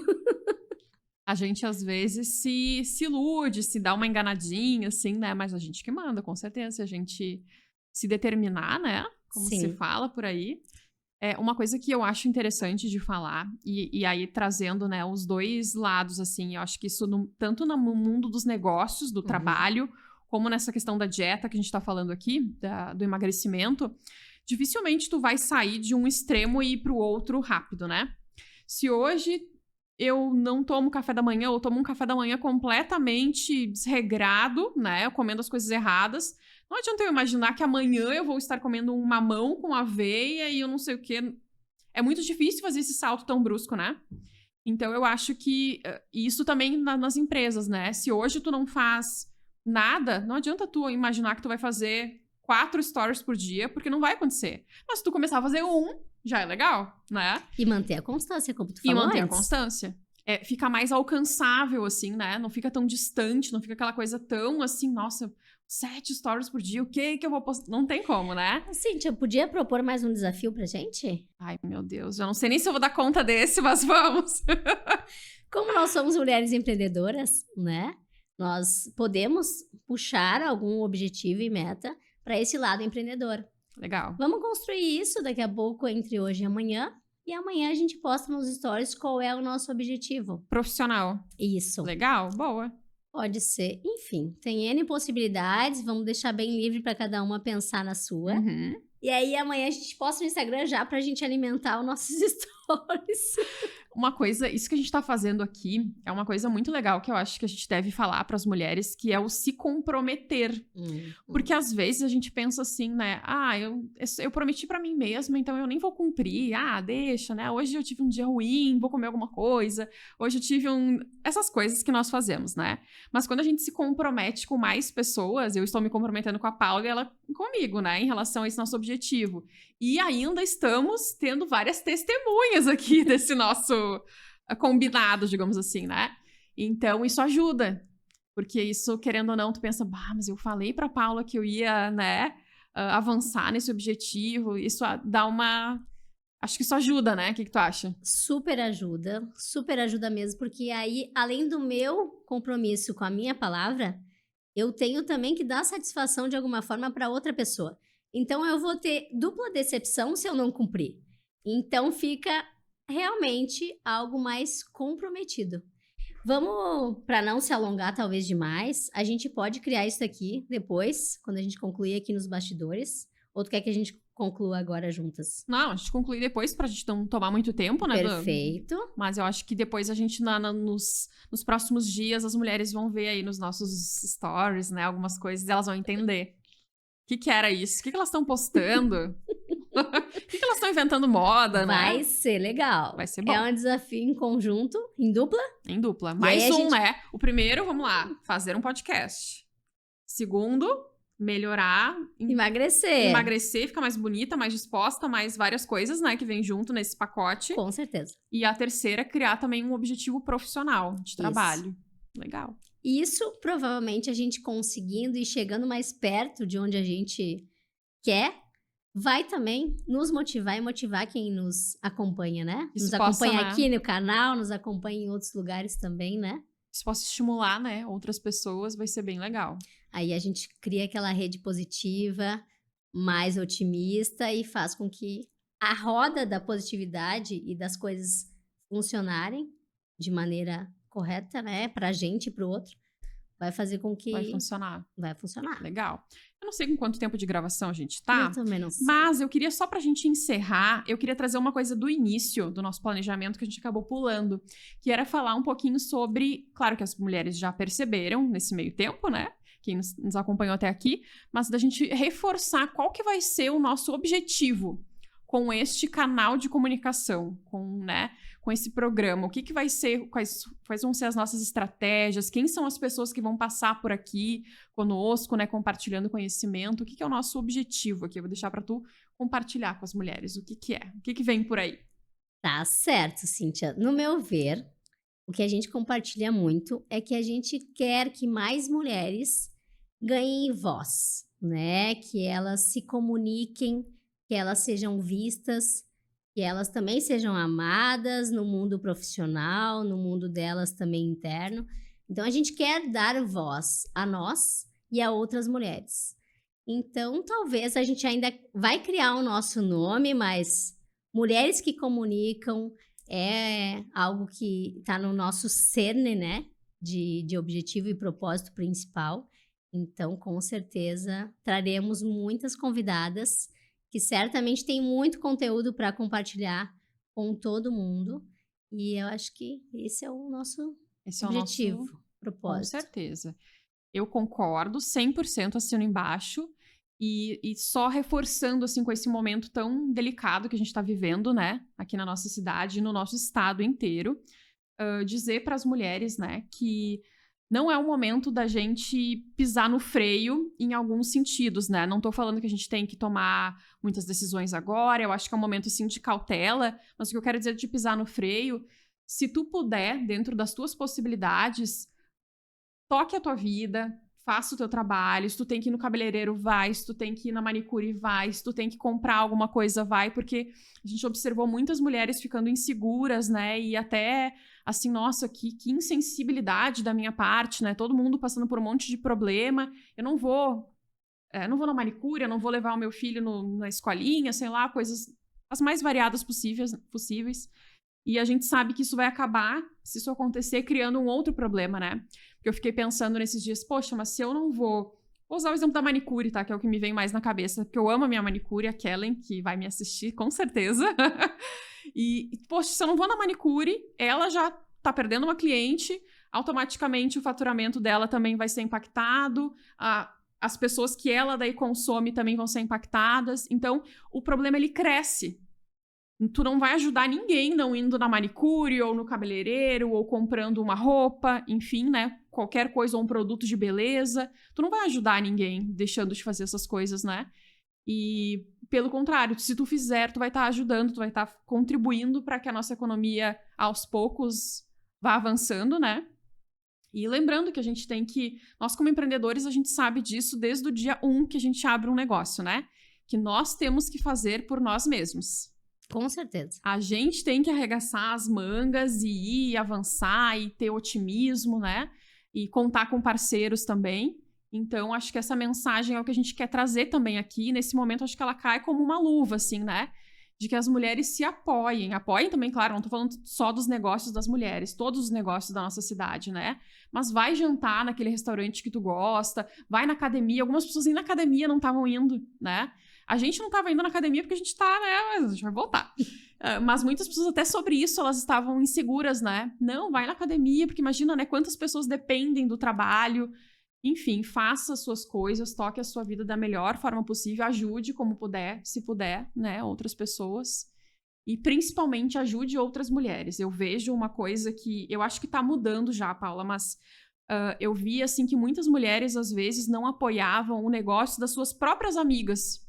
A gente, às vezes, se ilude, se dá uma enganadinha, assim, né? Mas a gente que manda, com certeza. Se a gente se determinar, né? Como Sim. se fala por aí. É uma coisa que eu acho interessante de falar, e aí trazendo, né, os dois lados, assim, eu acho que isso, tanto no mundo dos negócios, do trabalho, como nessa questão da dieta que a gente tá falando aqui, do emagrecimento, dificilmente tu vai sair de um extremo e ir pro outro rápido, né? Se hoje eu não tomo café da manhã, ou tomo um café da manhã completamente desregrado, né, comendo as coisas erradas, não adianta eu imaginar que amanhã eu vou estar comendo um mamão com aveia e eu não sei o quê. É muito difícil fazer esse salto tão brusco, né? Então, eu acho que isso também nas empresas, né? Se hoje tu não faz nada, não adianta tu imaginar que tu vai fazer 4 stories por dia, porque não vai acontecer. Mas se tu começar a fazer já é legal, né? E manter a constância, como tu falou E manter antes. a constância. Fica mais alcançável, assim, né? Não fica tão distante, não fica aquela coisa tão, assim, nossa, 7 stories por dia, o que eu vou postar? Não tem como, né? Cíntia, podia propor mais um desafio pra gente? Ai, meu Deus, já não sei nem se eu vou dar conta desse, mas vamos. Como nós somos mulheres empreendedoras, né? Nós podemos puxar algum objetivo e meta para esse lado empreendedor. Legal. Vamos construir isso daqui a pouco, entre hoje e amanhã. E amanhã a gente posta nos stories qual é o nosso objetivo. Profissional. Isso. Legal, boa. Pode ser. Enfim, tem N possibilidades. Vamos deixar bem livre para cada uma pensar na sua. E aí amanhã a gente posta no Instagram já pra gente alimentar os nossos stories. Uma coisa, isso que a gente tá fazendo aqui é uma coisa muito legal que eu acho que a gente deve falar pras mulheres, que é o se comprometer. Porque às vezes a gente pensa assim, né? Ah, eu prometi pra mim mesma, então eu nem vou cumprir. Ah, deixa, né? Hoje eu tive um dia ruim, vou comer alguma coisa. Hoje eu tive essas coisas que nós fazemos, né? Mas quando a gente se compromete com mais pessoas, eu estou me comprometendo com a Paula e ela comigo, né? Em relação a esse nosso objetivo. E ainda estamos tendo várias testemunhas aqui desse nosso combinado, digamos assim, né? Então, isso ajuda. Porque isso, querendo ou não, tu pensa, mas eu falei pra Paula que eu ia, né, avançar nesse objetivo. Isso dá uma... Acho que isso ajuda, né? O que tu acha? Super ajuda mesmo, porque aí, além do meu compromisso com a minha palavra, eu tenho também que dar satisfação de alguma forma para outra pessoa. Então, eu vou ter dupla decepção se eu não cumprir. Então, fica realmente algo mais comprometido. Vamos, para não se alongar talvez demais, a gente pode criar isso aqui depois, quando a gente concluir aqui nos bastidores. Ou tu quer que a gente conclua agora juntas? Não, a gente conclui depois pra gente não tomar muito tempo, né? Perfeito. Mas eu acho que depois a gente, nos próximos dias, as mulheres vão ver aí nos nossos stories, né? Algumas coisas e elas vão entender. O que era isso? O que elas estão postando? O que elas estão inventando moda, né? Vai ser legal. Vai ser bom. É um desafio em conjunto, em dupla. Em dupla. Mais né? O primeiro, vamos lá, fazer um podcast. Segundo, melhorar, Emagrecer, ficar mais bonita, mais disposta, mais várias coisas, né, que vem junto nesse pacote. Com certeza. E a terceira, criar também um objetivo profissional de trabalho. Legal. Isso, provavelmente, a gente conseguindo e chegando mais perto de onde a gente quer, vai também nos motivar e motivar quem nos acompanha, né? Isso Nos possa, acompanha né? aqui no canal, nos acompanha em outros lugares também, né? Se possa estimular, né, outras pessoas, vai ser bem legal. Aí a gente cria aquela rede positiva, mais otimista e faz com que a roda da positividade e das coisas funcionarem de maneira correta, né? Pra gente e pro outro, vai fazer com que... Vai funcionar. Vai funcionar. Legal. Eu não sei com quanto tempo de gravação a gente Eu tá, também não sei. mas eu queria, só pra gente encerrar, eu queria trazer uma coisa do início do nosso planejamento que a gente acabou pulando, que era falar um pouquinho sobre, claro que as mulheres já perceberam nesse meio tempo, né? Quem nos acompanhou até aqui, mas da gente reforçar qual que vai ser o nosso objetivo com este canal de comunicação, com esse programa. O que vai ser, quais vão ser as nossas estratégias, quem são as pessoas que vão passar por aqui conosco, né, compartilhando conhecimento, o que é o nosso objetivo aqui? Eu vou deixar para tu compartilhar com as mulheres o que é, o que vem por aí. Tá certo, Cíntia. No meu ver, o que a gente compartilha muito é que a gente quer que mais mulheres ganhem voz, né? Que elas se comuniquem, que elas sejam vistas, que elas também sejam amadas no mundo profissional, no mundo delas também interno. Então, a gente quer dar voz a nós e a outras mulheres. Então, talvez a gente ainda vai criar o nosso nome, mas Mulheres que Comunicam é algo que está no nosso cerne, né? De objetivo e propósito principal. Então, com certeza, traremos muitas convidadas que certamente tem muito conteúdo para compartilhar com todo mundo. E eu acho que esse é o nosso objetivo, propósito. Com certeza. Eu concordo, 100% assino embaixo. E só reforçando, assim, com esse momento tão delicado que a gente está vivendo, né? Aqui na nossa cidade, no nosso estado inteiro. Dizer para as mulheres, né, que não é o momento da gente pisar no freio em alguns sentidos, né? Não tô falando que a gente tem que tomar muitas decisões agora, eu acho que é um momento, sim, de cautela, mas o que eu quero dizer de pisar no freio, se tu puder, dentro das tuas possibilidades, toque a tua vida, faça o teu trabalho, se tu tem que ir no cabeleireiro, vai, se tu tem que ir na manicure, vai, se tu tem que comprar alguma coisa, vai, porque a gente observou muitas mulheres ficando inseguras, né, e até, assim, nossa, que insensibilidade da minha parte, né, todo mundo passando por um monte de problema, eu não vou na manicure, eu não vou levar o meu filho na escolinha, sei lá, coisas as mais variadas possíveis. E a gente sabe que isso vai acabar, se isso acontecer, criando um outro problema, né? Porque eu fiquei pensando nesses dias, poxa, mas se eu não vou usar o exemplo da manicure, tá? Que é o que me vem mais na cabeça, porque eu amo a minha manicure, a Kellen, que vai me assistir, com certeza. E, poxa, se eu não vou na manicure, ela já tá perdendo uma cliente, automaticamente o faturamento dela também vai ser impactado, as pessoas que ela daí consome também vão ser impactadas. Então, o problema, ele cresce. Tu não vai ajudar ninguém não indo na manicure ou no cabeleireiro ou comprando uma roupa, enfim, né? Qualquer coisa ou um produto de beleza. Tu não vai ajudar ninguém deixando de fazer essas coisas, né? E, pelo contrário, se tu fizer, tu vai estar ajudando, tu vai estar contribuindo para que a nossa economia, aos poucos, vá avançando, né? E lembrando que a gente tem que... Nós, como empreendedores, a gente sabe disso desde o dia 1 que a gente abre um negócio, né? Que nós temos que fazer por nós mesmos. Com certeza. A gente tem que arregaçar as mangas e ir, avançar e ter otimismo, né? E contar com parceiros também. Então, acho que essa mensagem é o que a gente quer trazer também aqui. Nesse momento, acho que ela cai como uma luva, assim, né? De que as mulheres se apoiem. Apoiem também, claro, não tô falando só dos negócios das mulheres, todos os negócios da nossa cidade, né? Mas vai jantar naquele restaurante que tu gosta, vai na academia. Algumas pessoas nem na academia não estavam indo, né? A gente não estava indo na academia porque a gente tá, né? Mas a gente vai voltar. Mas muitas pessoas, até sobre isso, elas estavam inseguras, né? Não, vai na academia, porque imagina, né? Quantas pessoas dependem do trabalho. Enfim, faça as suas coisas, toque a sua vida da melhor forma possível, ajude como puder, se puder, né? Outras pessoas. E principalmente ajude outras mulheres. Eu vejo uma coisa que eu acho que tá mudando já, Paula, mas eu vi, assim, que muitas mulheres, às vezes, não apoiavam o negócio das suas próprias amigas,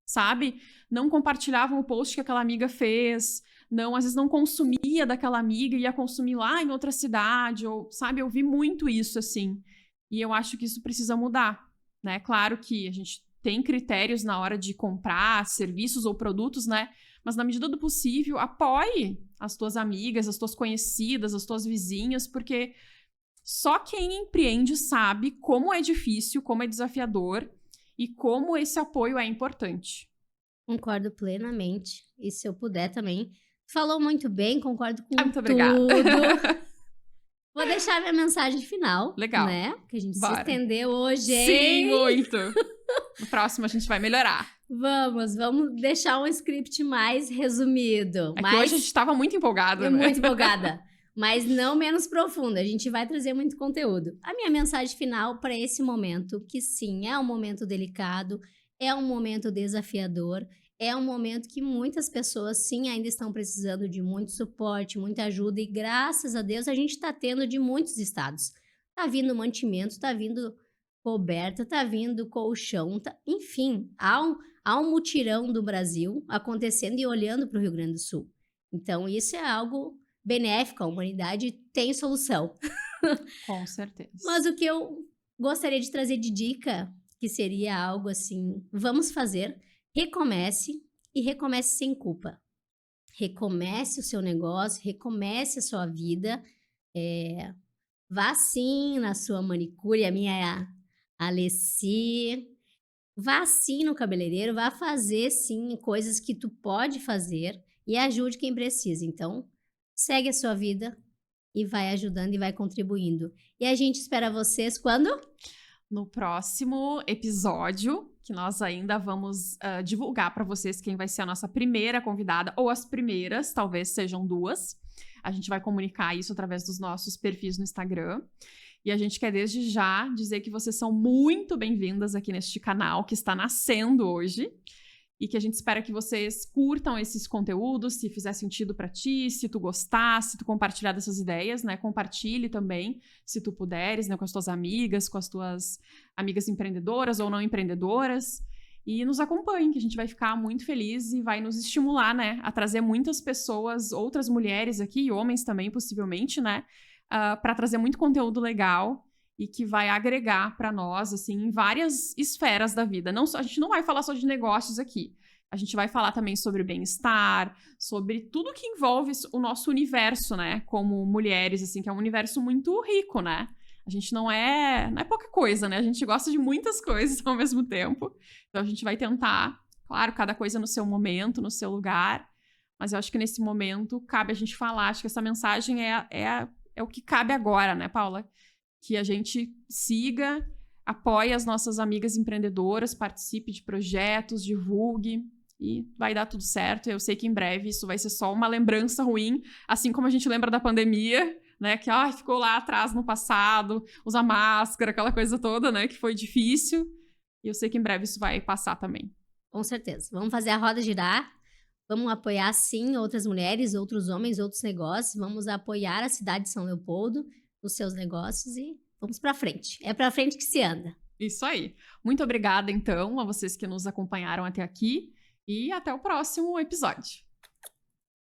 sabe? Não compartilhavam o post que aquela amiga fez, às vezes não consumia daquela amiga e ia consumir lá em outra cidade, ou, sabe? Eu vi muito isso, assim. E eu acho que isso precisa mudar, né? Claro que a gente tem critérios na hora de comprar serviços ou produtos, né? Mas na medida do possível, apoie as tuas amigas, as tuas conhecidas, as tuas vizinhas, porque só quem empreende sabe como é difícil, como é desafiador e como esse apoio é importante. Concordo plenamente. E se eu puder também. Falou muito bem, concordo com Muito obrigada. tudo. Vou deixar minha mensagem final, Legal. né? Porque a gente Bora. se estendeu hoje, hein? Sim, muito. No próximo a gente vai melhorar. Vamos deixar um script mais resumido. É que hoje a gente estava muito empolgada, né? Muito empolgada. Mas não menos profunda. A gente vai trazer muito conteúdo. A minha mensagem final para esse momento, que sim, é um momento delicado, é um momento desafiador, é um momento que muitas pessoas, sim, ainda estão precisando de muito suporte, muita ajuda, e graças a Deus a gente está tendo de muitos estados. Tá vindo mantimento, tá vindo coberta, tá vindo colchão, enfim, há um mutirão do Brasil acontecendo e olhando para o Rio Grande do Sul. Então, isso é algo benéfico, a humanidade tem solução. Com certeza. Mas o que eu gostaria de trazer de dica, que seria algo assim, vamos fazer, recomece e recomece sem culpa. Recomece o seu negócio, recomece a sua vida, vá sim na sua manicure, a minha é a Alessi, vá sim no cabeleireiro, vá fazer sim coisas que tu pode fazer e ajude quem precisa. Então, segue a sua vida e vai ajudando e vai contribuindo. E a gente espera vocês quando? No próximo episódio, que nós ainda vamos divulgar para vocês quem vai ser a nossa primeira convidada, ou as primeiras, talvez sejam 2. A gente vai comunicar isso através dos nossos perfis no Instagram. E a gente quer desde já dizer que vocês são muito bem-vindas aqui neste canal que está nascendo hoje. E que a gente espera que vocês curtam esses conteúdos, se fizer sentido para ti, se tu gostar, se tu compartilhar dessas ideias, né? Compartilhe também, se tu puderes, né? Com as tuas amigas, com as tuas amigas empreendedoras ou não empreendedoras. E nos acompanhe, que a gente vai ficar muito feliz e vai nos estimular, né? A trazer muitas pessoas, outras mulheres aqui, e homens também, possivelmente, né? Para trazer muito conteúdo legal e que vai agregar para nós, assim, em várias esferas da vida. A gente não vai falar só de negócios aqui. A gente vai falar também sobre bem-estar, sobre tudo que envolve o nosso universo, né? Como mulheres, assim, que é um universo muito rico, né? A gente não é pouca coisa, né? A gente gosta de muitas coisas ao mesmo tempo. Então, a gente vai tentar, claro, cada coisa no seu momento, no seu lugar. Mas eu acho que nesse momento cabe a gente falar. Acho que essa mensagem é o que cabe agora, né, Paula? Que a gente siga, apoie as nossas amigas empreendedoras, participe de projetos, divulgue e vai dar tudo certo. Eu sei que em breve isso vai ser só uma lembrança ruim, assim como a gente lembra da pandemia, né? Que ficou lá atrás no passado, usar máscara, aquela coisa toda, né? Que foi difícil. E eu sei que em breve isso vai passar também. Com certeza. Vamos fazer a roda girar. Vamos apoiar, sim, outras mulheres, outros homens, outros negócios. Vamos apoiar a cidade de São Leopoldo, os seus negócios e vamos pra frente. É pra frente que se anda. Isso aí. Muito obrigada, então, a vocês que nos acompanharam até aqui e até o próximo episódio.